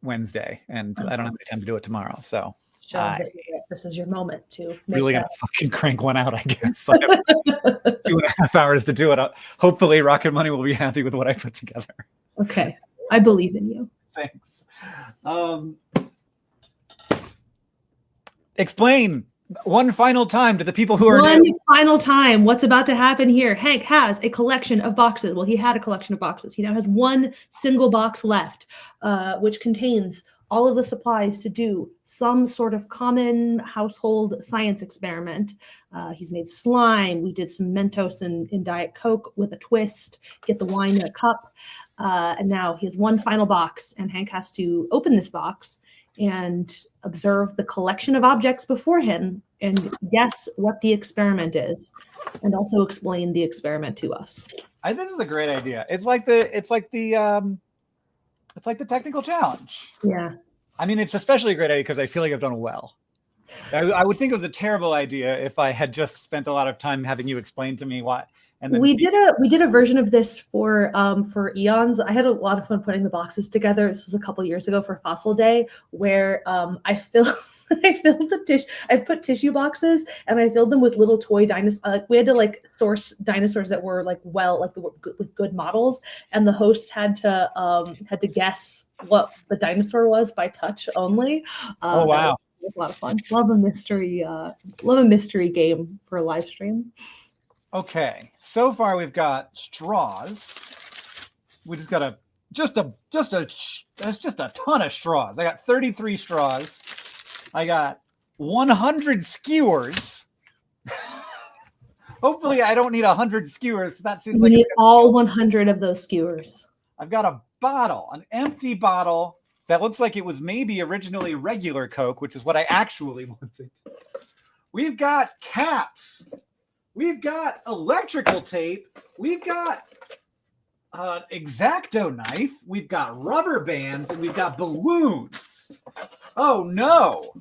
Wednesday, and I don't have any time to do it tomorrow. So this is your moment to really gonna fucking crank one out, I guess. I have 2.5 hours to do it. Hopefully Rocket Money will be happy with what I put together. Okay. I believe in you. Thanks. Explain one final time to the people who are new. Final time. What's about to happen here? Hank has a collection of boxes. Well, he had a collection of boxes. He now has one single box left, which contains all of the supplies to do some sort of common household science experiment. He's made slime. We did some Mentos in Diet Coke with a twist, get the wine in a cup. And now he has one final box, and Hank has to open this box and observe the collection of objects before him and guess what the experiment is, and also explain the experiment to us. I think this is a great idea. It's like the technical challenge. Yeah. I mean, it's especially a great idea because I feel like I've done well. I would think it was a terrible idea if I had just spent a lot of time having you explain to me why. And then we did a version of this for Eons. I had a lot of fun putting the boxes together. This was a couple years ago for Fossil Day, where I filled the tissue. I put tissue boxes and I filled them with little toy dinosaurs. We had to source dinosaurs that were with good models, and the hosts had to guess what the dinosaur was by touch only. Oh wow! It was a lot of fun. Love a mystery game for a live stream. Okay, so far we've got straws. We just got just a ton of straws. I got 33 straws. I got 100 skewers. Hopefully I don't need 100 skewers. That seems like you need all 100 of those skewers. I've got a bottle, an empty bottle that looks like it was maybe originally regular Coke, which is what I actually wanted. We've got caps. We've got electrical tape. We've got X-Acto knife. We've got rubber bands, and we've got balloons. Oh no!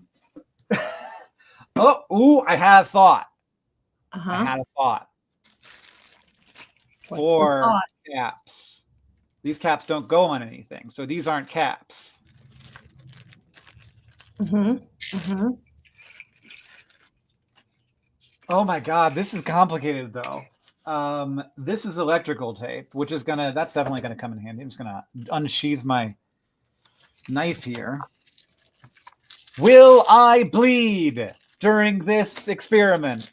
I had a thought. I had a thought. What's the thought? Caps. These caps don't go on anything, so these aren't caps. Oh my God, this is complicated though. This is electrical tape, which is that's definitely gonna come in handy. I'm just gonna unsheath my knife here. Will I bleed during this experiment?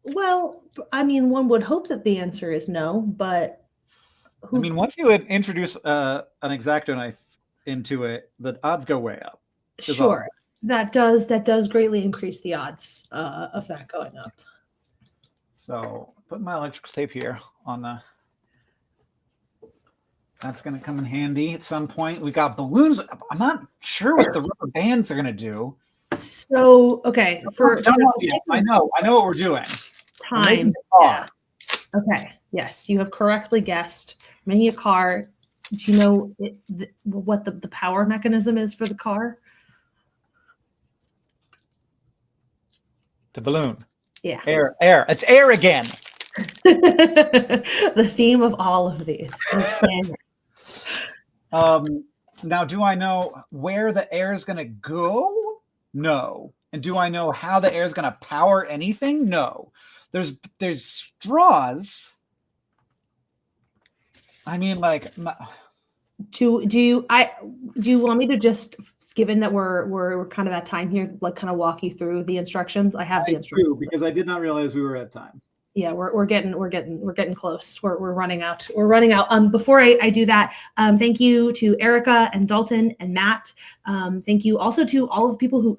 Well, I mean, one would hope that the answer is no, but I mean, once you introduce an X-Acto knife into it, the odds go way up. Sure. That does greatly increase the odds of that going up. So put my electrical tape here on the. That's going to come in handy at some point. We got balloons. I'm not sure what the rubber bands are going to do. So okay, I know what we're doing. time. Yeah. Okay. Yes, you have correctly guessed. Making a car. Do you know what the power mechanism is for the car? The balloon. Yeah. Air. It's air again. The theme of all of these. Now, do I know where the air is going to go? No. And do I know how the air is going to power anything? No. There's straws. I mean, like, do you want me to just, given that we're kind of at time here, like kind of walk you through the instructions? I have the instructions because I did not realize we were at time. Yeah, we're getting close. We're running out. Before I do that, thank you to Erica and Dalton and Matt. Thank you also to all of the people who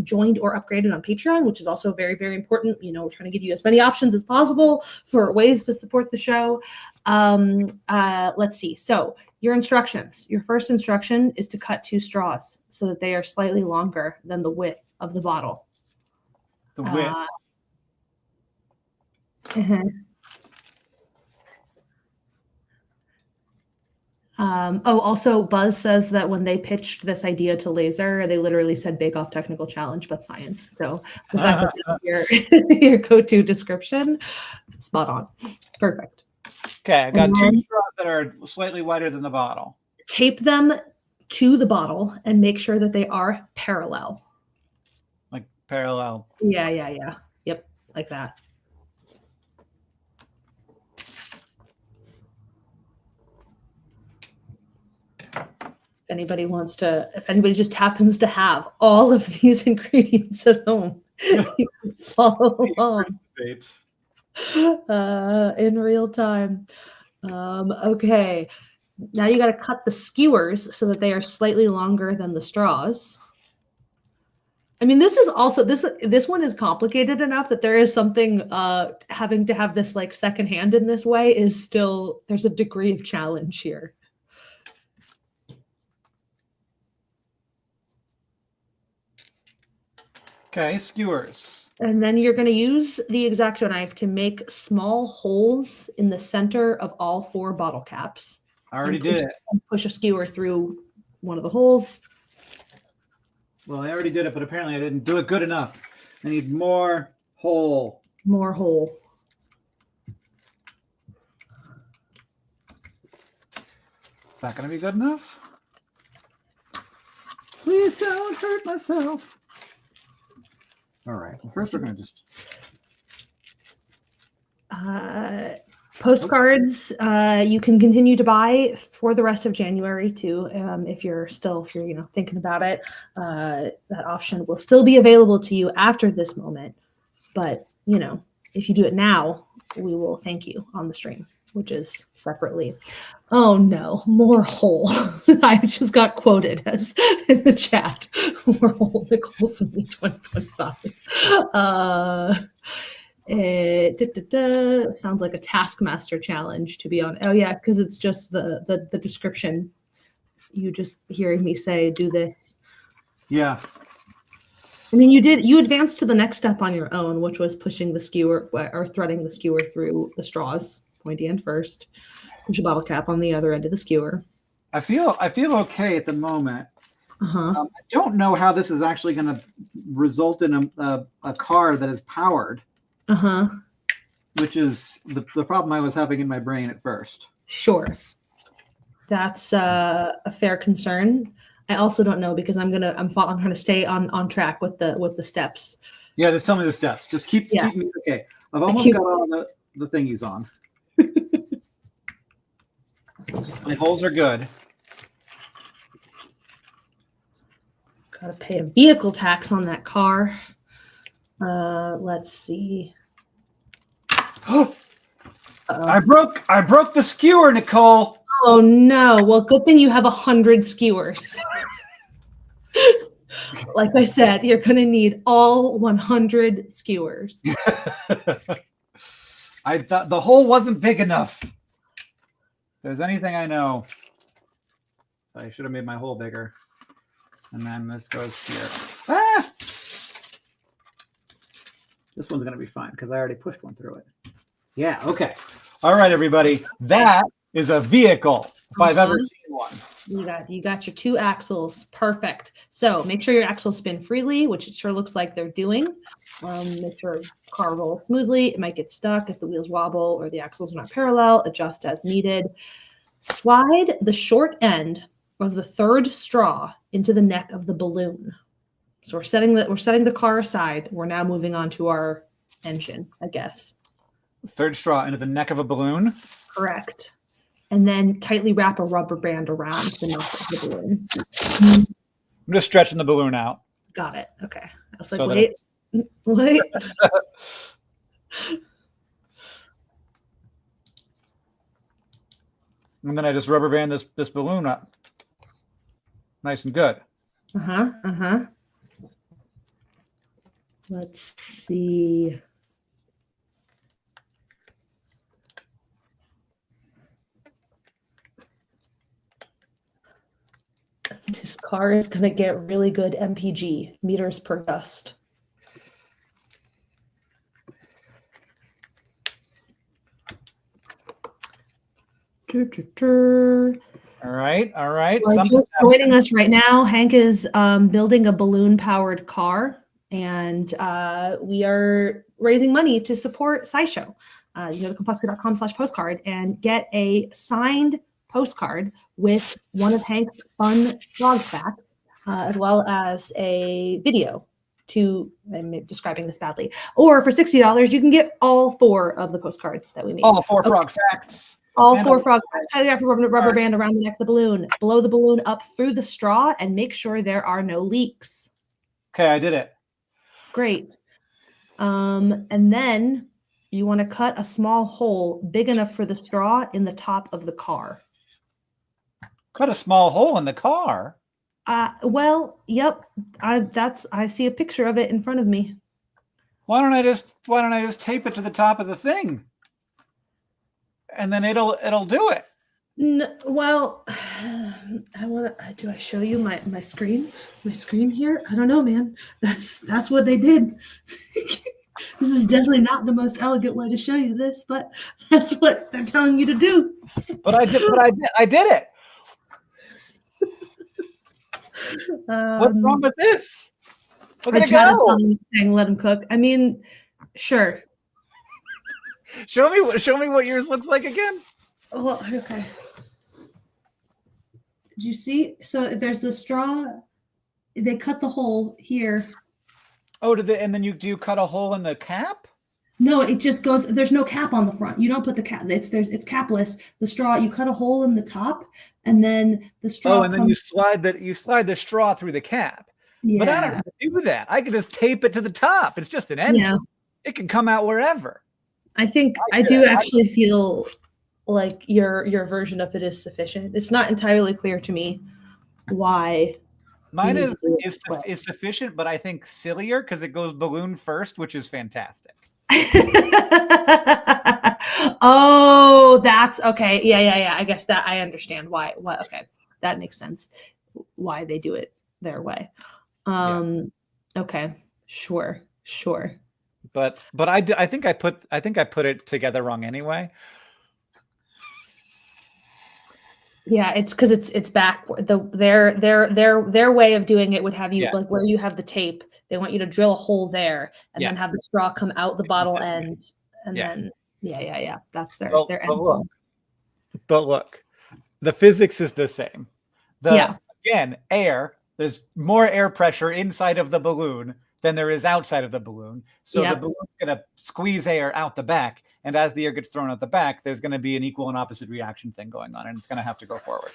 joined or upgraded on Patreon, which is also very, very important. You know, we're trying to give you as many options as possible for ways to support the show. Let's see. So your instructions. Your first instruction is to cut 2 straws so that they are slightly longer than the width of the bottle. The width. Also Buzz says that when they pitched this idea to Laser, they literally said Bake Off Technical Challenge, but science. So the fact that your go-to description, spot on. Perfect. Okay, I got 2 straws that are slightly wider than the bottle. Tape them to the bottle and make sure that they are parallel. Like parallel. Yeah. Yep, like that. If anybody just happens to have all of these ingredients at home, you can follow along in real time. Okay, now you got to cut the skewers so that they are slightly longer than the straws. I mean, this is also this one is complicated enough that there is something having to have this like secondhand in this way is still, there's a degree of challenge here. Okay, skewers. And then you're going to use the X-Acto knife to make small holes in the center of all 4 bottle caps. I already did it. And push a skewer through one of the holes. Well, I already did it, but apparently I didn't do it good enough. I need more hole. More hole. Is that going to be good enough? Please don't hurt myself. All right. Well, first we're going to just... Postcards you can continue to buy for the rest of January too. If you're thinking about it, that option will still be available to you after this moment. But if you do it now, we will thank you on the stream, which is separately. Oh no, more hole. I just got quoted as in the chat. More hole, Nicole Sweeney 2025. Sounds like a Taskmaster challenge to be on. Oh yeah, because it's just the description. You just hearing me say do this. Yeah. I mean, you advanced to the next step on your own, which was pushing the skewer or threading the skewer through the straws, pointy end first. Push a bottle cap on the other end of the skewer. I feel okay at the moment. I don't know how this is actually going to result in a car that is powered. Which is the problem I was having in my brain at first. Sure. That's a fair concern. I also don't know because I'm trying to stay on track with the steps. Yeah, just tell me the steps. Just keep me okay. I've almost got all the thingies on. My holes are good. Gotta pay a vehicle tax on that car. Let's see. I broke the skewer, Nicole. Oh no. Well, good thing you have 100 skewers. Like I said, you're gonna need all 100 skewers. I thought the hole wasn't big enough. If there's anything I know, I should have made my hole bigger. And then this goes here. This one's going to be fine because I already pushed one through it. Yeah, okay. All right, everybody. That is a vehicle, if I've ever seen one. You got your 2 axles. Perfect. So make sure your axles spin freely, which it sure looks like they're doing. Make sure the car rolls smoothly. It might get stuck if the wheels wobble or the axles are not parallel. Adjust as needed. Slide the short end of the 3rd straw into the neck of the balloon. So we're setting the car aside. We're now moving on to our engine, I guess. 3rd straw into the neck of a balloon? Correct. And then tightly wrap a rubber band around the neck of the balloon. I'm just stretching the balloon out. Got it. Okay. I was like, So wait. And then I just rubber band this balloon up. Nice and good. Let's see. This car is going to get really good MPG, meters per gust. All right. Just joining us right now, Hank is building a balloon-powered car, and we are raising money to support SciShow. You go to complexity.com/postcard and get a signed postcard with one of Hank's fun blog facts, as well as a video I'm describing this badly. Or for $60, you can get all 4 of the postcards that we made. All 4 frog facts. All 4 frog facts. Tightly wrap a rubber band around the neck of the balloon. Blow the balloon up through the straw and make sure there are no leaks. Okay, I did it. Great. And then you want to cut a small hole big enough for the straw in the top of the car. Cut a small hole in the car? Well, yep. I see a picture of it in front of me. Why don't I just tape it to the top of the thing? And then it'll do it. No, well, do I show you my screen? My screen here? I don't know, man. That's what they did. This is definitely not the most elegant way to show you this, but that's what they're telling you to do. But I did it. What's wrong with this? Look at it go. Saying, let him cook. I mean, sure. Show me what yours looks like again. Oh, okay. Did you see? So there's the straw. They cut the hole here. Oh, and then do you cut a hole in the cap? No, it just goes. There's no cap on the front. You don't put the cap. It's capless. The straw. You cut a hole in the top, and then the straw. Oh, and then you slide the straw through the cap. Yeah. But I don't have to do that. I can just tape it to the top. It's just an engine. Yeah. It can come out wherever. I think I do actually feel like your version of it is sufficient. It's not entirely clear to me why. Mine is sufficient, but I think sillier because it goes balloon first, which is fantastic. Oh, that's okay. Yeah. I guess that I understand why. Okay, that makes sense. Why they do it their way. Okay, sure. But I think I put it together wrong anyway. Yeah, it's because it's back. Their way of doing it would have you like where you have the tape. They want you to drill a hole there and then have the straw come out the bottle end, and then that's their end. But look, the physics is the same. Again, air. There's more air pressure inside of the balloon than there is outside of the balloon. So the balloon's going to squeeze air out the back. And as the air gets thrown out the back, there's going to be an equal and opposite reaction thing going on. And it's going to have to go forward.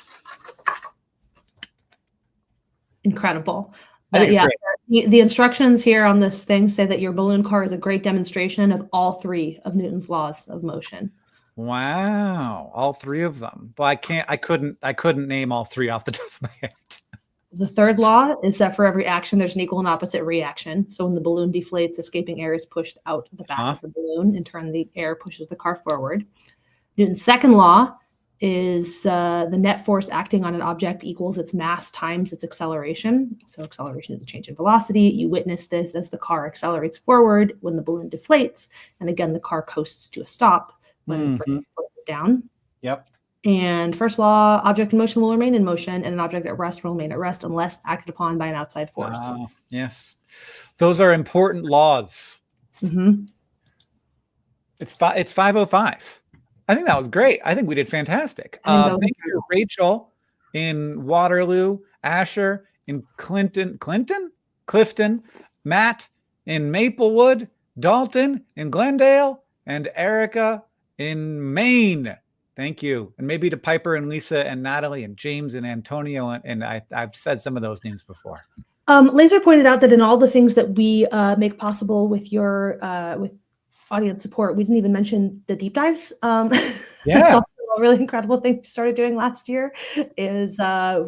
Incredible. The instructions here on this thing say that your balloon car is a great demonstration of all 3 of Newton's laws of motion. Wow. All 3 of them. But I couldn't name all 3 off the top of my head. The 3rd law is that for every action, there's an equal and opposite reaction. So when the balloon deflates, escaping air is pushed out the back of the balloon. In turn, the air pushes the car forward. Newton's 2nd law is the net force acting on an object equals its mass times its acceleration. So acceleration is a change in velocity. You witness this as the car accelerates forward when the balloon deflates. And again, the car coasts to a stop when it floats down. Yep. And first law, object in motion will remain in motion, and an object at rest will remain at rest unless acted upon by an outside force. Yes. Those are important laws. Mm-hmm. It's 5:05. I think that was great. I think we did fantastic. Thank you, Rachel in Waterloo, Asher in Clifton, Matt in Maplewood, Dalton in Glendale, and Erica in Maine. Thank you. And maybe to Piper and Lisa and Natalie and James and Antonio. And I've said some of those names before. Laser pointed out that in all the things that we make possible with your with audience support, we didn't even mention the deep dives. Yeah. That's also a really incredible thing we started doing last year is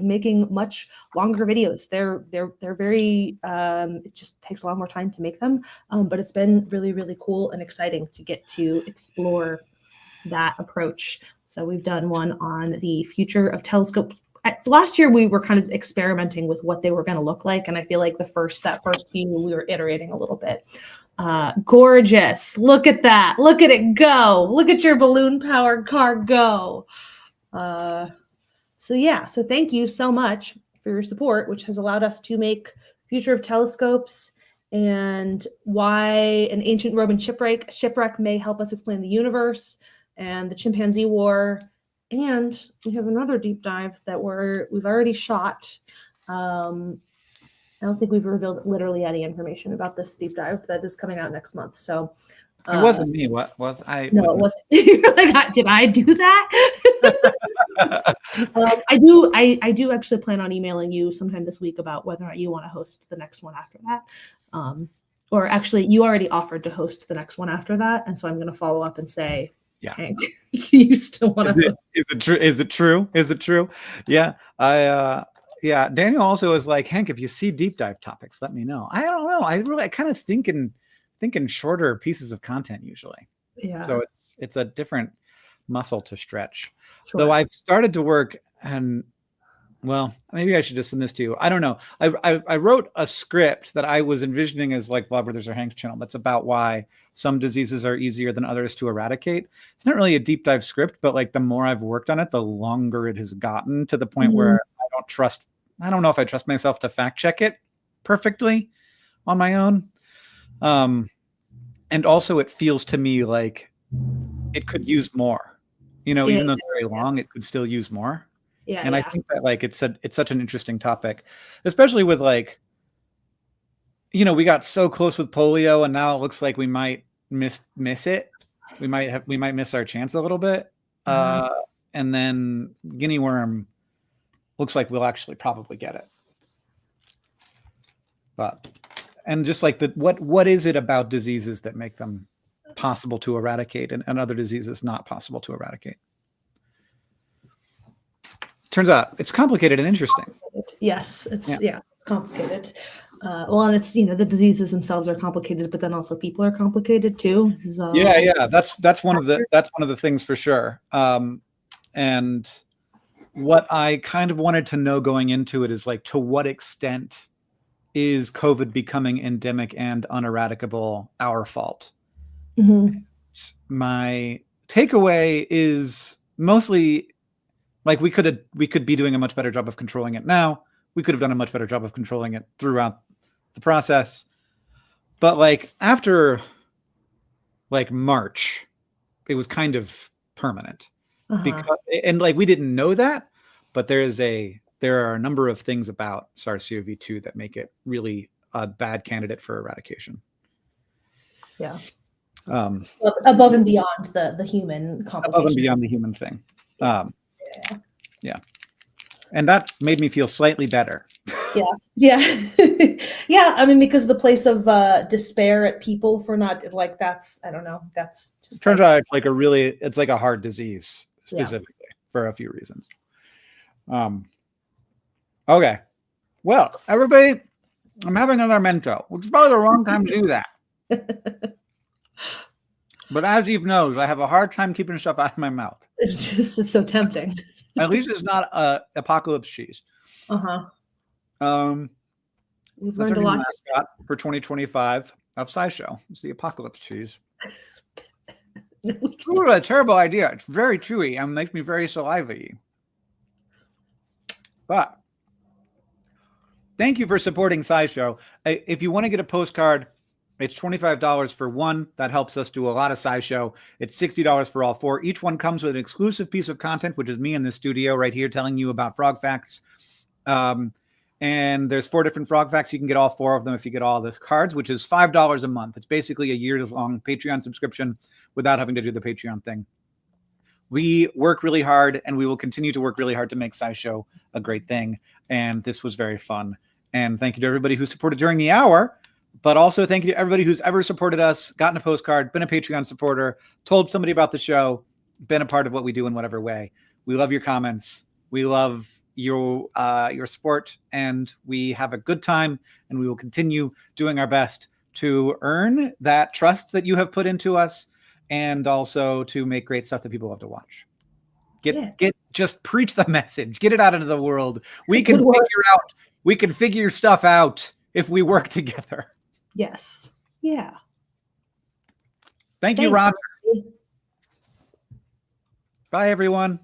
making much longer videos. They're very, it just takes a lot more time to make them. But it's been really, really cool and exciting to get to explore that approach. So we've done one on the future of telescopes. Last year, we were kind of experimenting with what they were going to look like. And I feel like that first few, we were iterating a little bit. Gorgeous. Look at that. Look at it go. Look at your balloon powered car go. So thank you so much for your support, which has allowed us to make Future of Telescopes and why an ancient Roman shipwreck may help us explain the universe and the chimpanzee war. And we have another deep dive that we've already shot. I don't think we've revealed literally any information about this deep dive that is coming out next month. So it wasn't me. What was I? No, it wasn't. Like, did I do that? I do actually plan on emailing you sometime this week about whether or not you want to host the next one after that. Or actually, you already offered to host the next one after that, and so I'm going to follow up and say, yeah, Hank, you still want to host? Is it true? Is it true? Is it true? Yeah, yeah. Daniel also is like, Hank, if you see deep dive topics, let me know. I don't know. I kind of think in shorter pieces of content usually. Yeah. So it's a different muscle to stretch. Sure. Though I've started to work, and well, maybe I should just send this to you. I don't know. I wrote a script that I was envisioning as like Vlogbrothers or Hank's channel. That's about why some diseases are easier than others to eradicate. It's not really a deep dive script, but like the more I've worked on it, the longer it has gotten, to the point where I don't know if I trust myself to fact check it perfectly on my own. And also it feels to me like it could use more, even though it's very long, it could still use more. Yeah. And I think that like it's such an interesting topic, especially with like, we got so close with polio, and now it looks like we might miss it. We might miss our chance a little bit. And then guinea worm looks like we'll actually probably get it. And just like what is it about diseases that make them possible to eradicate and other diseases not possible to eradicate? Turns out it's complicated and interesting. Yes, it's complicated. And it's the diseases themselves are complicated, but then also people are complicated too. That's one of the things for sure. And what I kind of wanted to know going into it is like, to what extent is COVID becoming endemic and uneradicable our fault? Mm-hmm. My takeaway is mostly like we could be doing a much better job of controlling it now. We could have done a much better job of controlling it throughout the process. But like after like March, it was kind of permanent. Because like we didn't know that, but there are a number of things about SARS-CoV-2 that make it really a bad candidate for eradication. Yeah. Above and beyond the human complication. Above and beyond the human thing. Yeah. And that made me feel slightly better. Yeah. I mean, because the place of despair at people for not like I don't know. That's just turns out it's like a heart disease specifically for a few reasons. Okay. Well, everybody, I'm having another Mento, which is probably the wrong time to do that. But as Eve knows, I have a hard time keeping stuff out of my mouth. It's so tempting. At least it's not apocalypse cheese. We've That's learned our a new lot. mascot for 2025 of SciShow. It's the apocalypse cheese. Ooh, a terrible idea. It's very chewy and makes me very salivary. But thank you for supporting SciShow. If you want to get a postcard, it's $25 for one. That helps us do a lot of SciShow. It's $60 for all four. Each one comes with an exclusive piece of content, which is me in the studio right here telling you about frog facts. And there's 4 different frog facts. You can get all 4 of them if you get all the cards, which is $5 a month. It's basically a years-long Patreon subscription without having to do the Patreon thing. We work really hard, and we will continue to work really hard to make SciShow a great thing. And this was very fun. And thank you to everybody who supported during the hour. But also thank you to everybody who's ever supported us, gotten a postcard, been a Patreon supporter, told somebody about the show, been a part of what we do in whatever way. We love your comments. We love your support, and we have a good time, and we will continue doing our best to earn that trust that you have put into us, and also to make great stuff that people love to watch. Just preach the message, get it out into the world. We can figure stuff out if we work together. Yes. Yeah. Thank you, Roger. Bye, everyone.